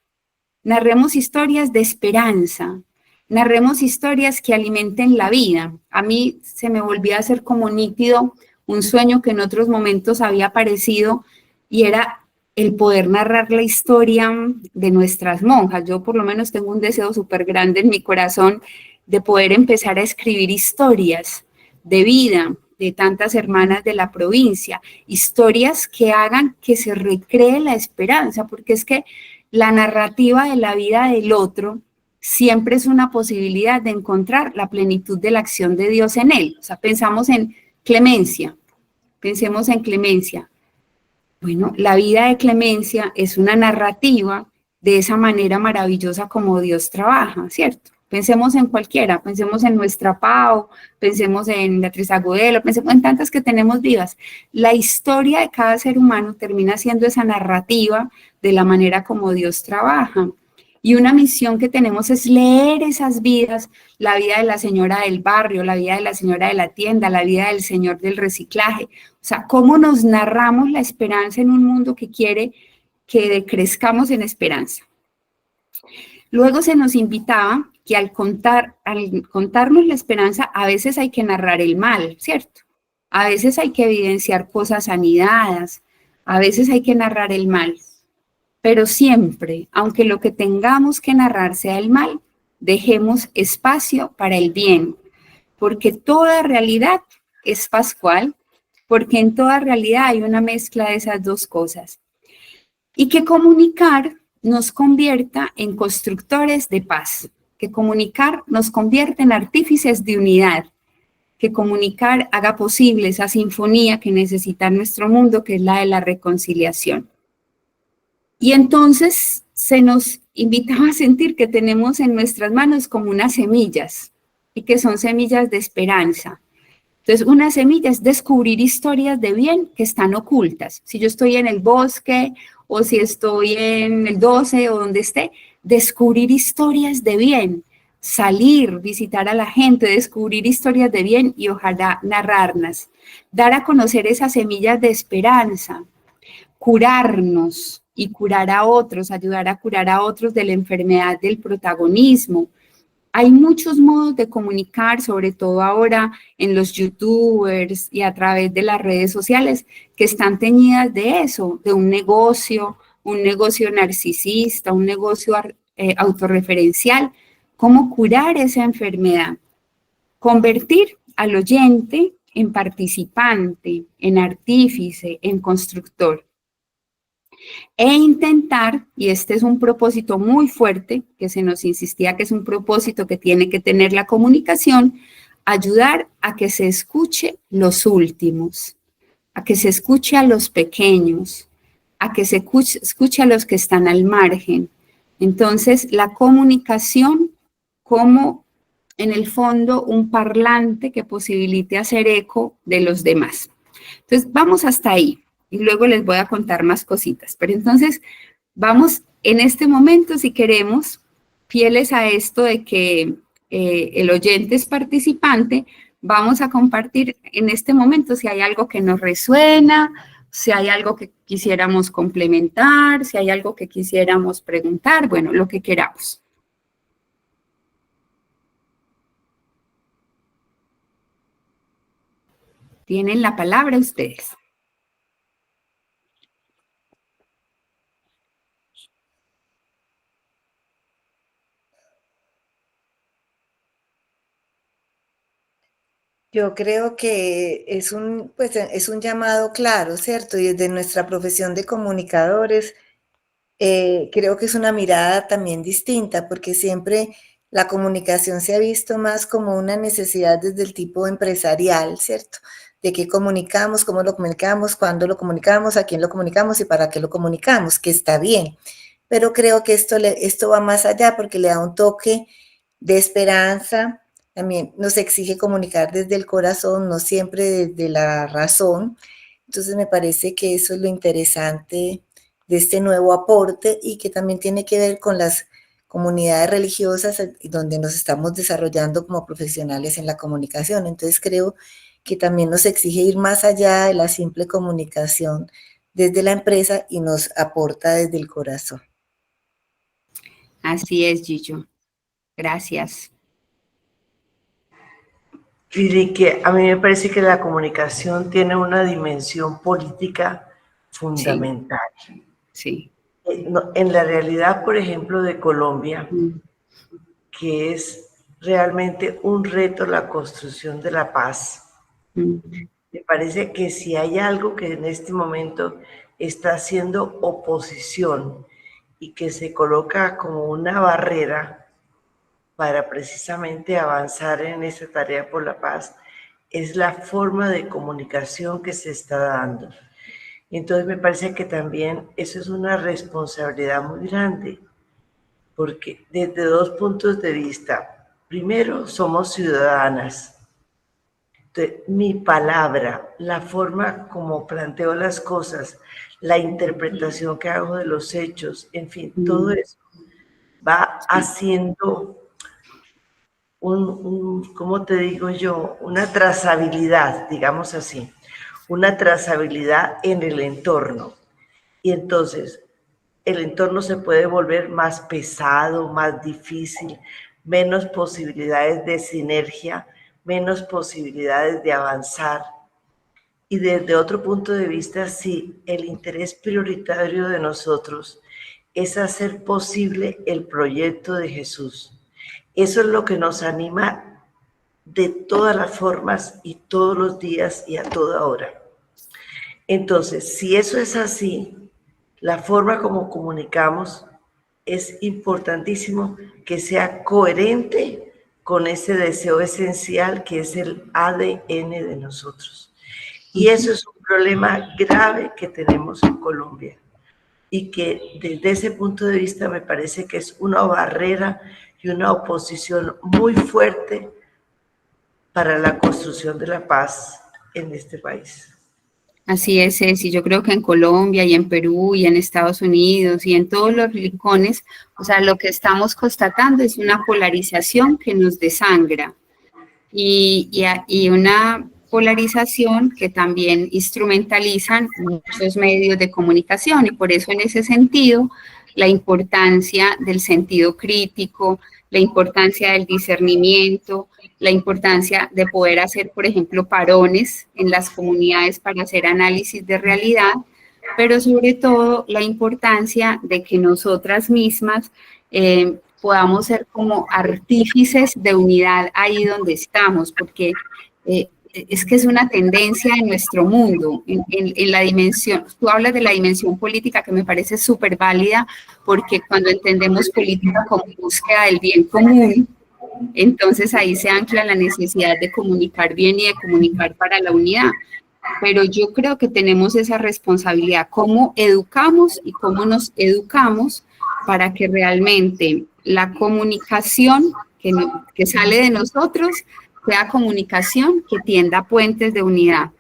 de esperanza, narremos historias que alimenten la vida. A mí se me volvía a hacer como nítido un sueño que en otros momentos había aparecido y era el poder narrar la historia de nuestras monjas. Yo por lo menos tengo un deseo súper grande en mi corazón de poder empezar a escribir historias de vida de tantas hermanas de la provincia, historias que hagan que se recree la esperanza, porque es que la narrativa de la vida del otro siempre es una posibilidad de encontrar la plenitud de la acción de Dios en él. O sea, pensemos en Clemencia. Bueno, la vida de Clemencia es una narrativa de esa manera maravillosa como Dios trabaja, ¿cierto? Pensemos en cualquiera, pensemos en nuestra Pau, pensemos en Beatriz Agudelo, pensemos en tantas que tenemos vivas. La historia de cada ser humano termina siendo esa narrativa de la manera como Dios trabaja. Y una misión que tenemos es leer esas vidas, la vida de la señora del barrio, la vida de la señora de la tienda, la vida del señor del reciclaje. O sea, cómo nos narramos la esperanza en un mundo que quiere que crezcamos en esperanza. Luego se nos invitaba que al contarnos la esperanza, a veces hay que narrar el mal, ¿cierto? A veces hay que evidenciar cosas anidadas, a veces hay que narrar el mal. Pero siempre, aunque lo que tengamos que narrar sea el mal, dejemos espacio para el bien, porque toda realidad es pascual, porque en toda realidad hay una mezcla de esas dos cosas. Y que comunicar nos convierta en constructores de paz, que comunicar nos convierta en artífices de unidad, que comunicar haga posible esa sinfonía que necesita nuestro mundo, que es la de la reconciliación. Y entonces se nos invitaba a sentir que tenemos en nuestras manos como unas semillas, y que son semillas de esperanza. Entonces, una semilla es descubrir historias de bien que están ocultas. Si yo estoy en el bosque, o si estoy en el 12, o donde esté, descubrir historias de bien, salir, visitar a la gente, descubrir historias de bien y ojalá narrarlas, dar a conocer esas semillas de esperanza, curarnos y curar a otros, ayudar a curar a otros de la enfermedad del protagonismo. Hay muchos modos de comunicar, sobre todo ahora en los youtubers y a través de las redes sociales, que están teñidas de eso, de un negocio narcisista, un negocio autorreferencial. ¿Cómo curar esa enfermedad? Convertir al oyente en participante, en artífice, en constructor. E intentar, y este es un propósito muy fuerte, que se nos insistía que es un propósito que tiene que tener la comunicación, ayudar a que se escuche los últimos, a que se escuche a los pequeños, a que se escuche a los que están al margen. Entonces, la comunicación como, en el fondo, un parlante que posibilite hacer eco de los demás. Entonces, vamos hasta ahí. Y luego les voy a contar más cositas. Pero entonces, vamos en este momento, si queremos, fieles a esto de que el oyente es participante, vamos a compartir en este momento si hay algo que nos resuena, si hay algo que quisiéramos complementar, si hay algo que quisiéramos preguntar, bueno, lo que queramos. Tienen la palabra ustedes. Yo creo que es un llamado claro, ¿cierto? Y desde nuestra profesión de comunicadores, creo que es una mirada también distinta, porque siempre la comunicación se ha visto más como una necesidad desde el tipo empresarial, ¿cierto? De qué comunicamos, cómo lo comunicamos, cuándo lo comunicamos, a quién lo comunicamos y para qué lo comunicamos, que está bien. Pero creo que esto va más allá porque le da un toque de esperanza. También nos exige comunicar desde el corazón, no siempre desde la razón. Entonces me parece que eso es lo interesante de este nuevo aporte y que también tiene que ver con las comunidades religiosas donde nos estamos desarrollando como profesionales en la comunicación. Entonces creo que también nos exige ir más allá de la simple comunicación desde la empresa y nos aporta desde el corazón. Así es, Gillo. Gracias. Y que a mí me parece que la comunicación tiene una dimensión política fundamental. Sí. En la realidad, por ejemplo, de Colombia, que es realmente un reto la construcción de la paz, me parece que si hay algo que en este momento está haciendo oposición y que se coloca como una barrera para precisamente avanzar en esa tarea por la paz, es la forma de comunicación que se está dando. Entonces me parece que también eso es una responsabilidad muy grande, porque desde dos puntos de vista. Primero, somos ciudadanas. Entonces, mi palabra, la forma como planteo las cosas, la interpretación que hago de los hechos, en fin, todo eso va haciendo ¿cómo te digo yo? Una trazabilidad, digamos así, una trazabilidad en el entorno. Y entonces, el entorno se puede volver más pesado, más difícil, menos posibilidades de sinergia, menos posibilidades de avanzar. Y desde otro punto de vista, sí, el interés prioritario de nosotros es hacer posible el proyecto de Jesús. Eso es lo que nos anima de todas las formas y todos los días y a toda hora. Entonces, si eso es así, la forma como comunicamos es importantísimo que sea coherente con ese deseo esencial que es el ADN de nosotros. Y eso es un problema grave que tenemos en Colombia y que desde ese punto de vista me parece que es una barrera y una oposición muy fuerte para la construcción de la paz en este país. Así es, Ceci. Yo creo que en Colombia y en Perú y en Estados Unidos y en todos los rincones, o sea, lo que estamos constatando es una polarización que nos desangra y una polarización que también instrumentalizan muchos medios de comunicación, y por eso en ese sentido la importancia del sentido crítico, la importancia del discernimiento, la importancia de poder hacer, por ejemplo, parones en las comunidades para hacer análisis de realidad, pero sobre todo la importancia de que nosotras mismas podamos ser como artífices de unidad ahí donde estamos, porque es que es una tendencia en nuestro mundo, en la dimensión, tú hablas de la dimensión política que me parece súper válida, porque cuando entendemos política como búsqueda del bien común, entonces ahí se ancla la necesidad de comunicar bien y de comunicar para la unidad. Pero yo creo que tenemos esa responsabilidad, cómo educamos y cómo nos educamos para que realmente la comunicación que sale de nosotros sea comunicación que tienda puentes de unidad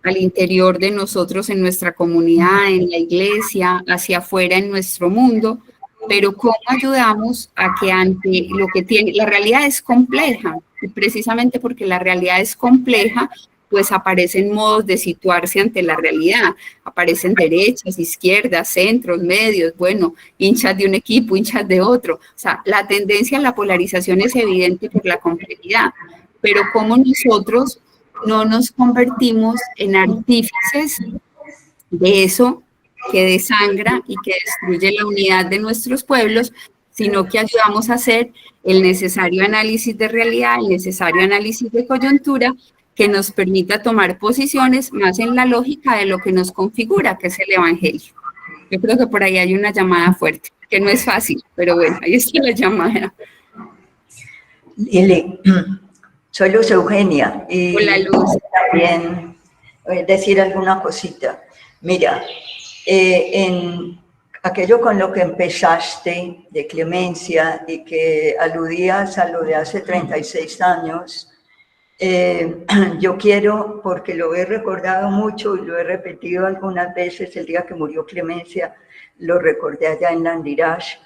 al interior de nosotros, en nuestra comunidad, en la iglesia, hacia afuera en nuestro mundo, pero cómo ayudamos a que ante lo que tiene, la realidad es compleja, y precisamente porque la realidad es compleja, pues aparecen modos de situarse ante la realidad, aparecen derechas, izquierdas, centros, medios, bueno, hinchas de un equipo, hinchas de otro, o sea, la tendencia a la polarización es evidente por la complejidad, pero cómo nosotros no nos convertimos en artífices de eso que desangra y que destruye la unidad de nuestros pueblos, sino que ayudamos a hacer el necesario análisis de realidad, el necesario análisis de coyuntura, que nos permita tomar posiciones más en la lógica de lo que nos configura, que es el Evangelio. Yo creo que por ahí hay una llamada fuerte, que no es fácil, pero bueno, ahí está la llamada. Lili, soy Luz Eugenia. Y hola, Luz. También decir alguna cosita. Mira, en aquello con lo que empezaste de clemencia y que aludías a lo de hace 36 años, yo quiero, porque lo he recordado mucho y lo he repetido algunas veces, el día que murió Clemencia, lo recordé allá en Landirash,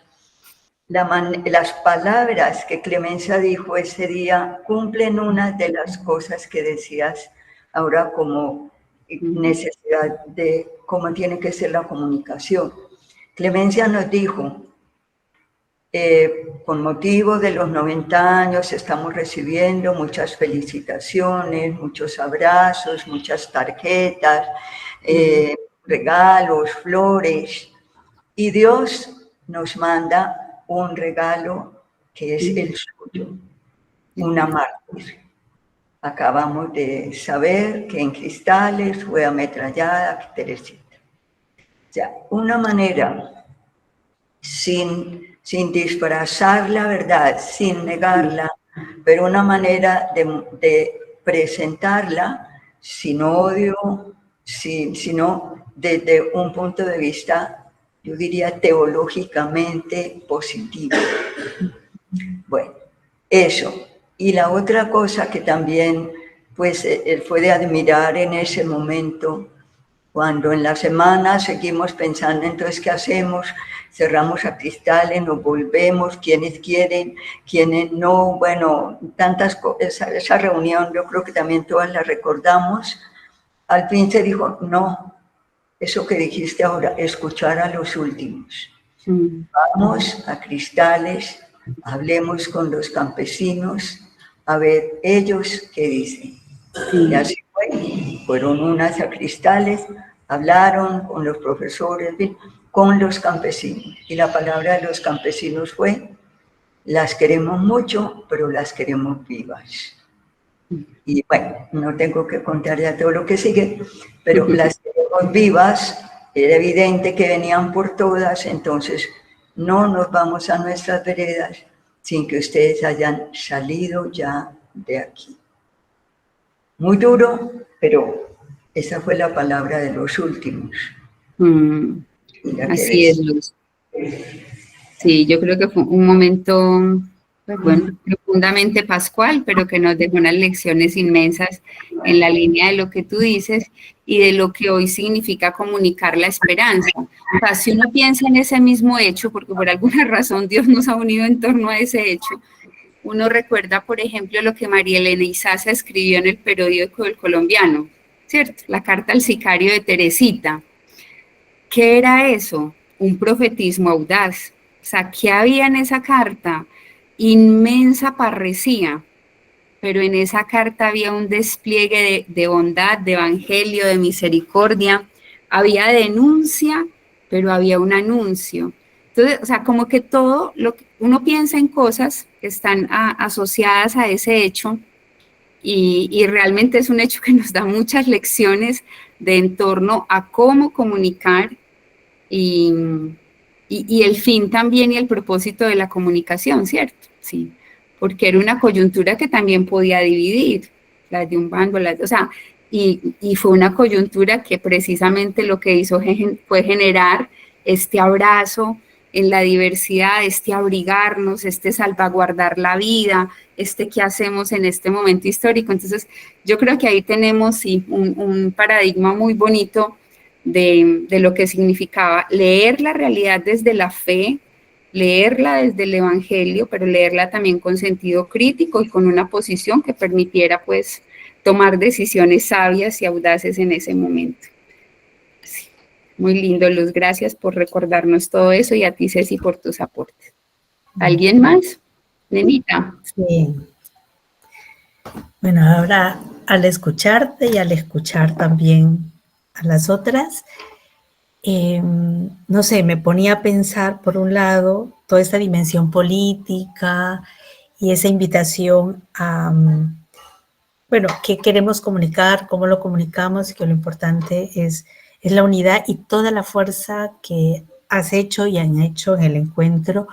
las palabras que Clemencia dijo ese día cumplen una de las cosas que decías ahora como necesidad de cómo tiene que ser la comunicación. Clemencia nos dijo, con motivo de los 90 años estamos recibiendo muchas felicitaciones, muchos abrazos, muchas tarjetas, regalos, flores, y Dios nos manda un regalo que es el suyo, una mártir. Acabamos de saber que en Cristales fue ametrallada Teresita. O sea, una manera sin disfrazar la verdad, sin negarla, pero una manera de presentarla sin odio, sino desde un punto de vista yo diría teológicamente positivo. Bueno, eso. Y la otra cosa que también pues fue de admirar en ese momento, cuando en la semana seguimos pensando, entonces, ¿qué hacemos? Cerramos a cristales, nos volvemos, quienes quieren, quienes no, bueno, tantas cosas. Esa reunión yo creo que también todas la recordamos. Al fin se dijo, no, eso que dijiste ahora, escuchar a los últimos. Vamos a cristales, hablemos con los campesinos, a ver ellos qué dicen. Y así fue, fueron unas a cristales, hablaron con los profesores, con los campesinos. Y la palabra de los campesinos fue, las queremos mucho, pero las queremos vivas. Y bueno, no tengo que contar ya todo lo que sigue, pero las queremos vivas, era evidente que venían por todas, entonces no nos vamos a nuestras veredas sin que ustedes hayan salido ya de aquí. Muy duro, pero esa fue la palabra de los últimos. Así es, Luz. Sí, yo creo que fue un momento, pues bueno, profundamente pascual, pero que nos dejó unas lecciones inmensas en la línea de lo que tú dices y de lo que hoy significa comunicar la esperanza. O sea, si uno piensa en ese mismo hecho, porque por alguna razón Dios nos ha unido en torno a ese hecho, uno recuerda, por ejemplo, lo que María Elena Izaza escribió en el periódico El Colombiano, ¿cierto? La carta al sicario de Teresita. ¿Qué era eso? Un profetismo audaz. O sea, ¿qué había en esa carta? Inmensa parresía, pero en esa carta había un despliegue de bondad, de evangelio, de misericordia. Había denuncia, pero había un anuncio. Entonces, o sea, como que todo lo que uno piensa en cosas que están asociadas a ese hecho y realmente es un hecho que nos da muchas lecciones de en torno a cómo comunicar y el fin también y el propósito de la comunicación, ¿cierto? Sí, porque era una coyuntura que también podía dividir, las de un bando, o sea, y fue una coyuntura que precisamente lo que hizo fue generar este abrazo en la diversidad, este abrigarnos, este salvaguardar la vida, este qué hacemos en este momento histórico. Entonces, yo creo que ahí tenemos sí, un paradigma muy bonito de lo que significaba leer la realidad desde la fe, leerla desde el Evangelio, pero leerla también con sentido crítico y con una posición que permitiera, pues, tomar decisiones sabias y audaces en ese momento. Sí. Muy lindo, Luz, gracias por recordarnos todo eso y a ti, Ceci, por tus aportes. ¿Alguien más? Nenita. Sí. Bueno, ahora al escucharte y al escuchar también a las otras, no sé, me ponía a pensar, por un lado, toda esta dimensión política y esa invitación a, bueno, qué queremos comunicar, cómo lo comunicamos, y que lo importante es la unidad y toda la fuerza que has hecho y han hecho en el encuentro,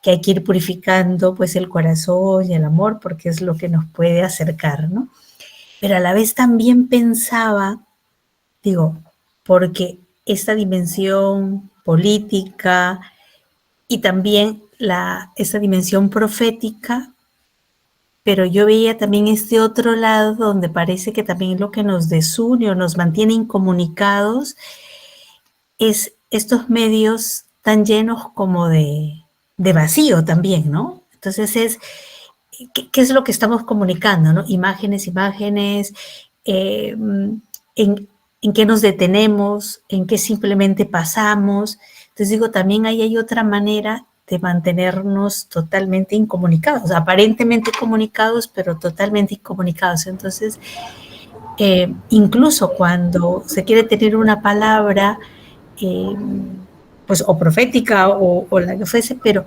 que hay que ir purificando pues el corazón y el amor, porque es lo que nos puede acercar, ¿no? Pero a la vez también pensaba, digo, porque esta dimensión política y también esta dimensión profética, pero yo veía también este otro lado donde parece que también lo que nos desune o nos mantiene incomunicados es estos medios tan llenos como de vacío también, ¿no? Entonces ¿qué es lo que estamos comunicando, ¿no? Imágenes, en qué nos detenemos, en qué simplemente pasamos. Entonces digo, también ahí hay otra manera de mantenernos totalmente incomunicados, aparentemente comunicados, pero totalmente incomunicados. Entonces, incluso cuando se quiere tener una palabra, pues o profética o la que fuese, pero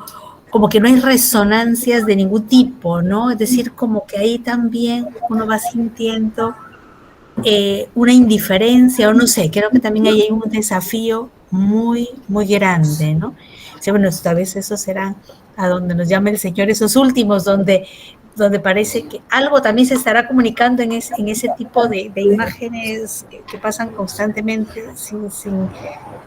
como que no hay resonancias de ningún tipo, ¿no? Es decir, como que ahí también uno va sintiendo una indiferencia, o no sé, creo que también ahí hay un desafío muy, muy grande, ¿no? O sea, bueno, tal vez esos serán a donde nos llama el Señor, esos últimos, donde donde parece que algo también se estará comunicando en ese tipo de imágenes que pasan constantemente,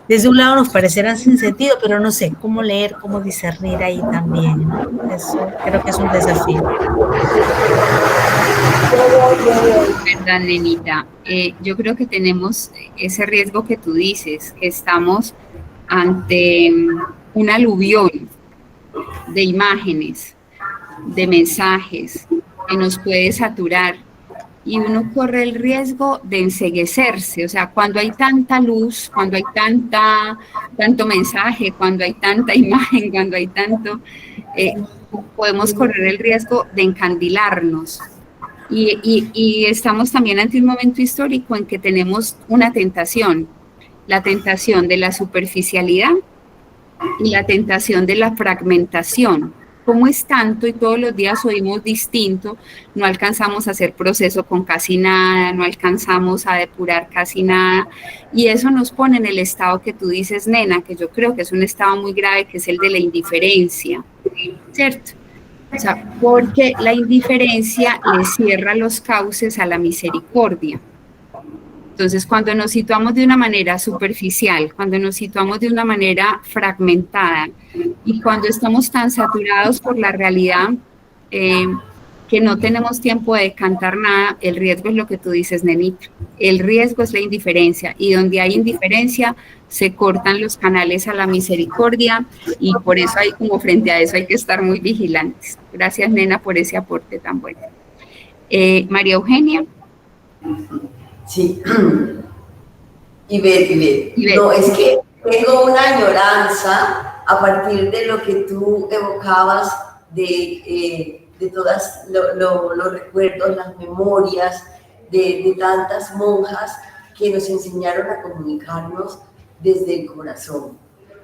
desde un lado nos parecerán sin sentido, pero no sé cómo leer, cómo discernir ahí también, ¿no? Eso creo que es un desafío. Verdad, nenita. Yo creo que tenemos ese riesgo que tú dices, que estamos ante un aluvión de imágenes, de mensajes, que nos puede saturar y uno corre el riesgo de enceguecerse. O sea, cuando hay tanta luz, cuando hay tanto mensaje, cuando hay tanta imagen, cuando hay tanto, podemos correr el riesgo de encandilarnos. Y estamos también ante un momento histórico en que tenemos una tentación, la tentación de la superficialidad y la tentación de la fragmentación. Como es tanto y todos los días oímos distinto, no alcanzamos a hacer proceso con casi nada, no alcanzamos a depurar casi nada, y eso nos pone en el estado que tú dices, nena, que yo creo que es un estado muy grave, que es el de la indiferencia, ¿cierto? O sea, porque la indiferencia le cierra los cauces a la misericordia. Entonces, cuando nos situamos de una manera superficial, cuando nos situamos de una manera fragmentada y cuando estamos tan saturados por la realidad que no tenemos tiempo de cantar nada, el riesgo es lo que tú dices, nenita. El riesgo es la indiferencia, y donde hay indiferencia se cortan los canales a la misericordia, y por eso hay, como frente a eso, hay que estar muy vigilantes. Gracias, nena, por ese aporte tan bueno. María Eugenia. Sí. Ivette. No, es que tengo una añoranza a partir de lo que tú evocabas de todos los recuerdos, las memorias de tantas monjas que nos enseñaron a comunicarnos desde el corazón.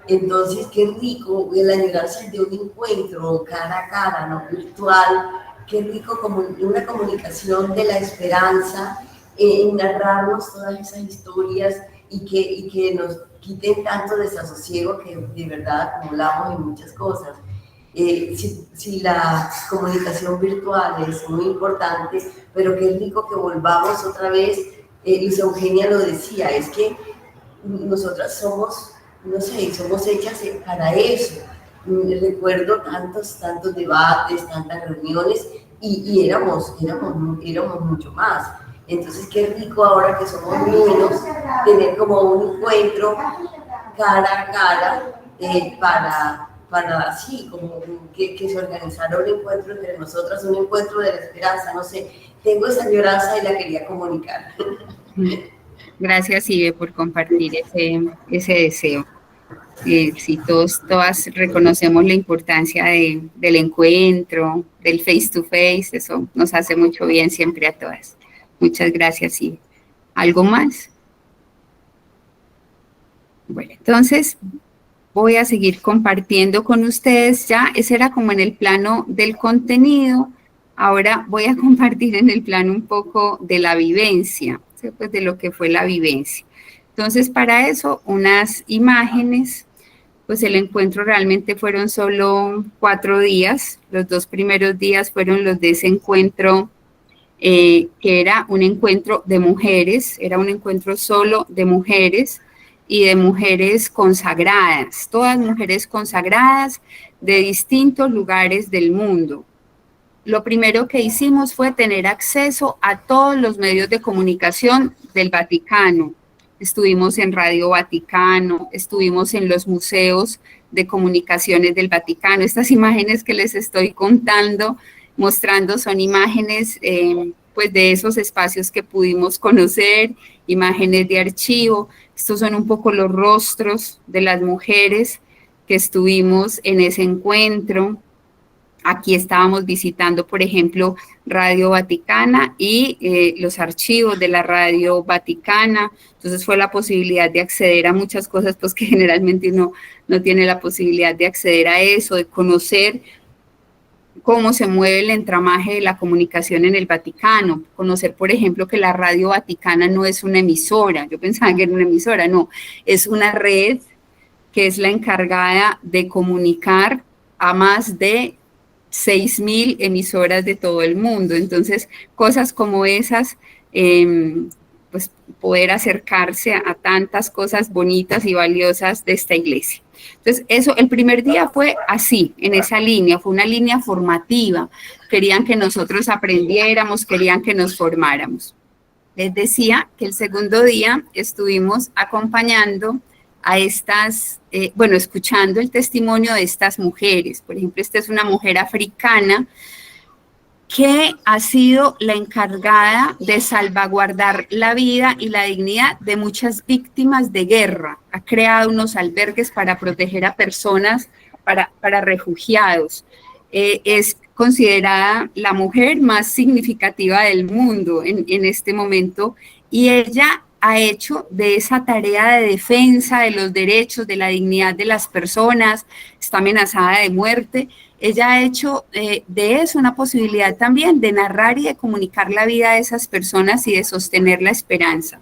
Entonces, qué rico la añoranza de un encuentro cara a cara, no virtual, qué rico como una comunicación de la esperanza, en narrarnos todas esas historias y que nos quiten tanto desasosiego que de verdad acumulamos en muchas cosas. Si la comunicación virtual es muy importante, pero qué rico que volvamos otra vez. Luisa Eugenia lo decía, es que nosotras somos, no sé, somos hechas para eso. Recuerdo tantos debates, tantas reuniones y éramos mucho más. Entonces, qué rico ahora que somos menos, tener como un encuentro cara a cara para así, como que se organizara un encuentro entre nosotras, un encuentro de la esperanza, no sé. Tengo esa añoranza y la quería comunicar. Gracias, Ive, por compartir ese deseo. Sí, todas reconocemos la importancia del encuentro, del face to face, eso nos hace mucho bien siempre a todas. Muchas gracias, Ive. ¿Algo más? Bueno, entonces voy a seguir compartiendo con ustedes ya. Ese era como en el plano del contenido. Ahora voy a compartir en el plano un poco de la vivencia, ¿sí? Pues de lo que fue la vivencia. Entonces, para eso, unas imágenes. Pues el encuentro realmente fueron solo 4 días. Los 2 primeros días fueron los de ese encuentro, que era un encuentro de mujeres, era un encuentro solo de mujeres y de mujeres consagradas, todas mujeres consagradas de distintos lugares del mundo. Lo primero que hicimos fue tener acceso a todos los medios de comunicación del Vaticano. Estuvimos en Radio Vaticano, estuvimos en los museos de comunicaciones del Vaticano. Estas imágenes que les estoy mostrando son imágenes pues de esos espacios que pudimos conocer, imágenes de archivo. Estos son un poco los rostros de las mujeres que estuvimos en ese encuentro. Aquí estábamos visitando, por ejemplo, Radio Vaticana y los archivos de la Radio Vaticana. Entonces fue la posibilidad de acceder a muchas cosas, pues que generalmente uno no tiene la posibilidad de acceder a eso, de conocer cómo se mueve el entramaje de la comunicación en el Vaticano. Conocer, por ejemplo, que la Radio Vaticana no es una emisora. Yo pensaba que era una emisora, no. Es una red que es la encargada de comunicar a más de 6.000 emisoras de todo el mundo. Entonces, cosas como esas, pues poder acercarse a tantas cosas bonitas y valiosas de esta iglesia. Entonces, eso, el primer día fue así, en esa línea, fue una línea formativa. Querían que nosotros aprendiéramos, querían que nos formáramos. Les decía que el segundo día estuvimos acompañando a estas, escuchando el testimonio de estas mujeres. Por ejemplo, esta es una mujer africana que ha sido la encargada de salvaguardar la vida y la dignidad de muchas víctimas de guerra. Ha creado unos albergues para proteger a personas, para refugiados. Es considerada la mujer más significativa del mundo en este momento, y ella ha hecho de esa tarea de defensa de los derechos, de la dignidad de las personas, está amenazada de muerte. Ella ha hecho de eso una posibilidad también de narrar y de comunicar la vida de esas personas y de sostener la esperanza.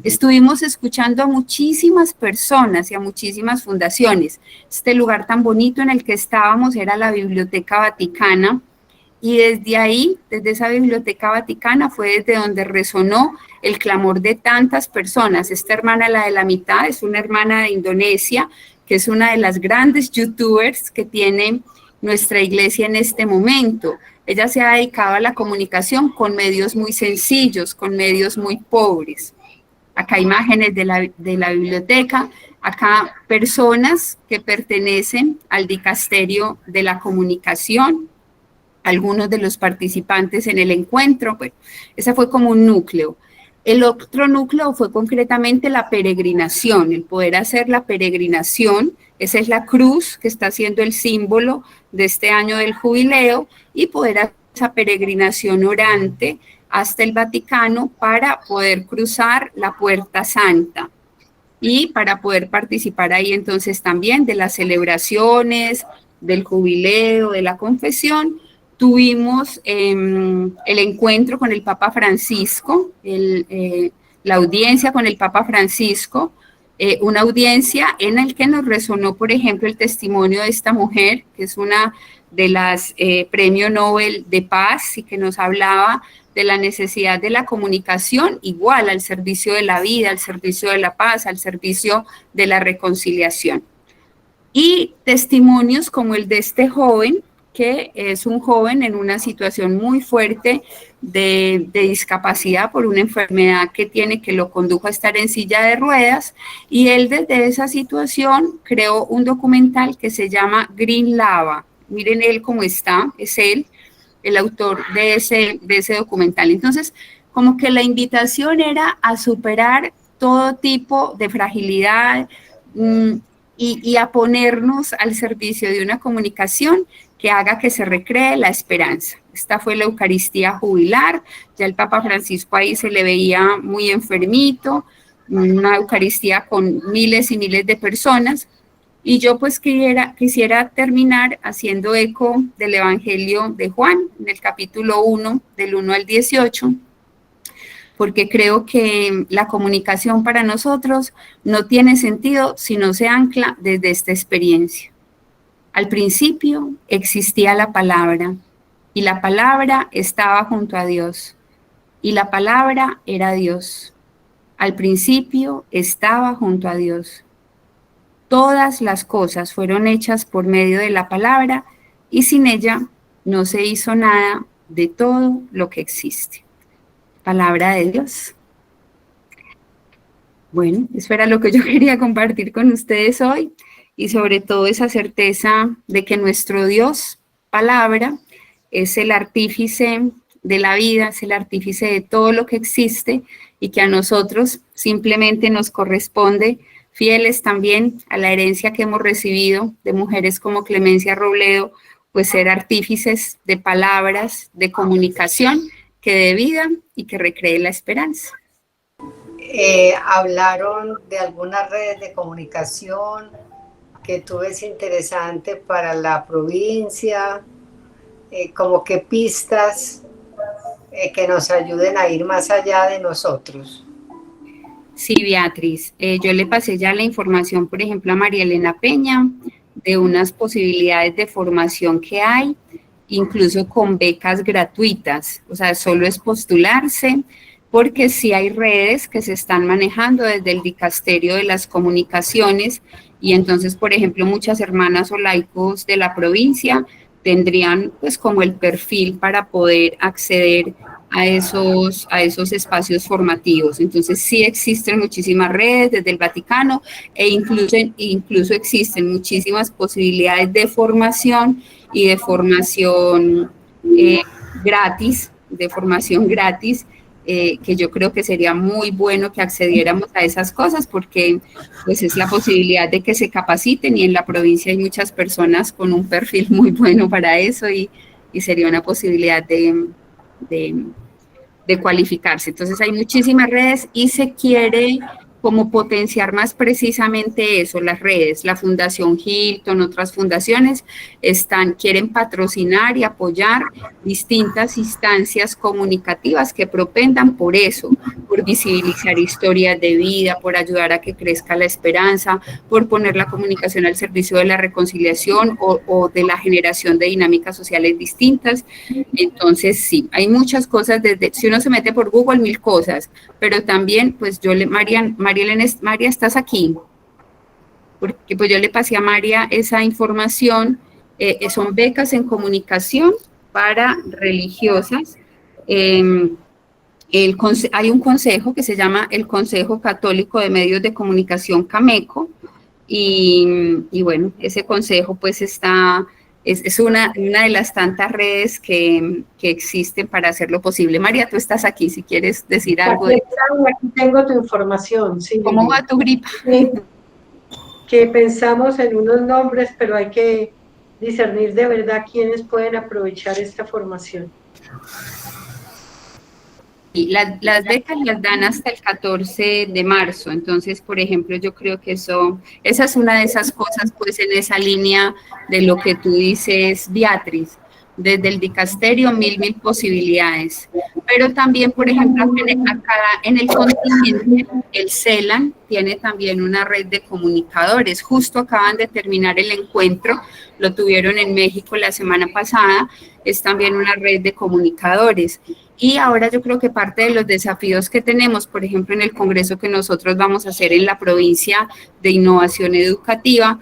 Estuvimos escuchando a muchísimas personas y a muchísimas fundaciones. Este lugar tan bonito en el que estábamos era la Biblioteca Vaticana, y desde ahí, desde esa Biblioteca Vaticana, fue desde donde resonó el clamor de tantas personas. Esta hermana, la de la mitad, es una hermana de Indonesia, que es una de las grandes youtubers que tiene nuestra iglesia en este momento. Ella se ha dedicado a la comunicación con medios muy sencillos, con medios muy pobres. Acá imágenes de la biblioteca, acá personas que pertenecen al dicasterio de la comunicación, algunos de los participantes en el encuentro. Bueno, ese fue como un núcleo. El otro núcleo fue concretamente la peregrinación, el poder hacer la peregrinación. Esa es la cruz que está siendo el símbolo de este año del jubileo, y poder hacer esa peregrinación orante hasta el Vaticano para poder cruzar la Puerta Santa y para poder participar ahí entonces también de las celebraciones, del jubileo, de la confesión. Tuvimos el encuentro con el Papa Francisco, la audiencia con el Papa Francisco, una audiencia en la que nos resonó, por ejemplo, el testimonio de esta mujer, que es una de las Premio Nobel de Paz, y que nos hablaba de la necesidad de la comunicación igual al servicio de la vida, al servicio de la paz, al servicio de la reconciliación. Y testimonios como el de este joven, que es un joven en una situación muy fuerte de discapacidad por una enfermedad que tiene, que lo condujo a estar en silla de ruedas, y él desde esa situación creó un documental que se llama Green Lava. Miren él cómo está, es él el autor de ese documental. Entonces, como que la invitación era a superar todo tipo de fragilidad y a ponernos al servicio de una comunicación que haga que se recree la esperanza. Esta fue la Eucaristía jubilar, ya el Papa Francisco ahí se le veía muy enfermito, una Eucaristía con miles y miles de personas, y yo pues quisiera terminar haciendo eco del Evangelio de Juan, en el capítulo 1, del 1 al 18, porque creo que la comunicación para nosotros no tiene sentido si no se ancla desde esta experiencia. Al principio existía la palabra, y la palabra estaba junto a Dios, y la palabra era Dios. Al principio estaba junto a Dios. Todas las cosas fueron hechas por medio de la palabra, y sin ella no se hizo nada de todo lo que existe. Palabra de Dios. Bueno, eso era lo que yo quería compartir con ustedes hoy, y sobre todo esa certeza de que nuestro Dios, palabra, es el artífice de la vida, es el artífice de todo lo que existe, y que a nosotros simplemente nos corresponde, fieles también a la herencia que hemos recibido de mujeres como Clemencia Robledo, pues ser artífices de palabras, de comunicación que dé vida y que recree la esperanza. Hablaron de algunas redes de comunicación que tú ves interesante para la provincia, como que pistas que nos ayuden a ir más allá de nosotros. Sí, Beatriz, yo le pasé ya la información, por ejemplo, a María Elena Peña, de unas posibilidades de formación que hay. incluso con becas gratuitas, o sea, solo es postularse, porque sí hay redes que se están manejando desde el Dicasterio de las Comunicaciones, y entonces, por ejemplo, muchas hermanas o laicos de la provincia tendrían pues como el perfil para poder acceder a esos espacios formativos. Entonces sí existen muchísimas redes desde el Vaticano e incluso existen muchísimas posibilidades de formación y de formación gratis, que yo creo que sería muy bueno que accediéramos a esas cosas, porque pues es la posibilidad de que se capaciten, y en la provincia hay muchas personas con un perfil muy bueno para eso, y sería una posibilidad de cualificarse. Entonces hay muchísimas redes y se quiere como potenciar más precisamente eso, las redes. La Fundación Hilton, otras fundaciones quieren patrocinar y apoyar distintas instancias comunicativas que propendan por eso, por visibilizar historias de vida, por ayudar a que crezca la esperanza, por poner la comunicación al servicio de la reconciliación o de la generación de dinámicas sociales distintas. Entonces sí, hay muchas cosas, si uno se mete por Google, 1000 cosas, pero también pues María, ¿estás aquí? Porque pues yo le pasé a María esa información. Son becas en comunicación para religiosas. Hay un consejo que se llama el Consejo Católico de Medios de Comunicación Cameco, y bueno, ese consejo pues es una de las tantas redes que existen para hacerlo posible. María, tú estás aquí, si quieres decir algo. Aquí tengo tu información. Sí, ¿Cómo va tu gripa? Sí, que pensamos en unos nombres, pero hay que discernir de verdad quiénes pueden aprovechar esta formación. Y las becas las dan hasta el 14 de marzo, entonces, por ejemplo, yo creo que esa es una de esas cosas, pues, en esa línea de lo que tú dices, Beatriz, desde el dicasterio, mil posibilidades. Pero también, por ejemplo, acá en el continente, el CELAN tiene también una red de comunicadores. Justo acaban de terminar el encuentro, lo tuvieron en México la semana pasada, es también una red de comunicadores. Y ahora yo creo que parte de los desafíos que tenemos, por ejemplo, en el congreso que nosotros vamos a hacer en la provincia de innovación educativa,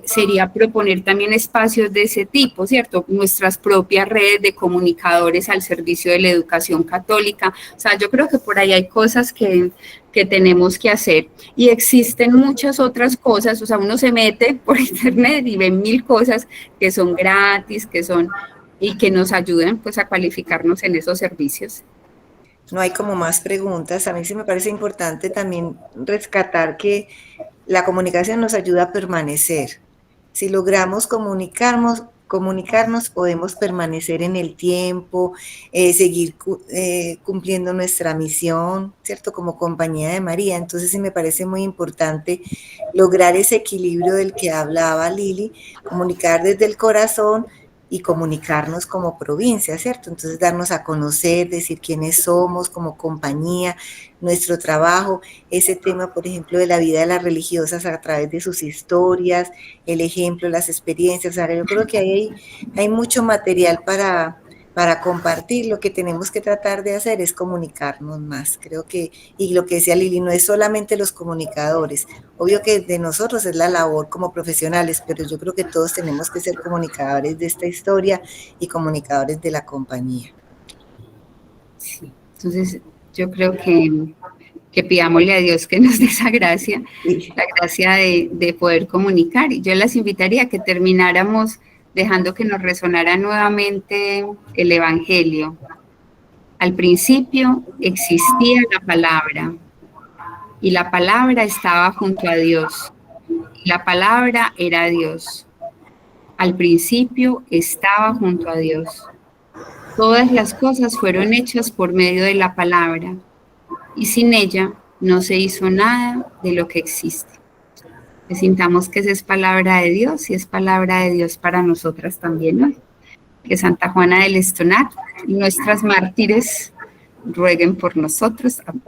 sería proponer también espacios de ese tipo, ¿cierto? Nuestras propias redes de comunicadores al servicio de la educación católica. O sea, yo creo que por ahí hay cosas que tenemos que hacer. Y existen muchas otras cosas, o sea, uno se mete por internet y ve 1000 cosas que son gratis, y que nos ayuden pues a cualificarnos en esos servicios. No hay como más preguntas. A mí sí me parece importante también rescatar que la comunicación nos ayuda a permanecer. Si logramos comunicarnos, podemos permanecer en el tiempo, seguir cumpliendo nuestra misión, ¿cierto? Como compañía de María. Entonces sí me parece muy importante lograr ese equilibrio del que hablaba Lili, comunicar desde el corazón y comunicarnos como provincia, ¿cierto? Entonces darnos a conocer, decir quiénes somos como compañía, nuestro trabajo, ese tema, por ejemplo, de la vida de las religiosas a través de sus historias, el ejemplo, las experiencias. O sea, yo creo que hay mucho material para compartir. Lo que tenemos que tratar de hacer es comunicarnos más. Creo que, y lo que decía Lili, no es solamente los comunicadores. Obvio que de nosotros es la labor como profesionales, pero yo creo que todos tenemos que ser comunicadores de esta historia y comunicadores de la compañía. Sí, entonces yo creo que pidámosle a Dios que nos dé esa gracia, la gracia de poder comunicar. Y yo las invitaría a que termináramos dejando que nos resonara nuevamente el Evangelio. Al principio existía la palabra, y la palabra estaba junto a Dios, y la palabra era Dios. Al principio estaba junto a Dios. Todas las cosas fueron hechas por medio de la palabra, y sin ella no se hizo nada de lo que existe. Que sintamos que esa es palabra de Dios y es palabra de Dios para nosotras también, ¿no? Que Santa Juana del Estonat y nuestras mártires rueguen por nosotros. Amén.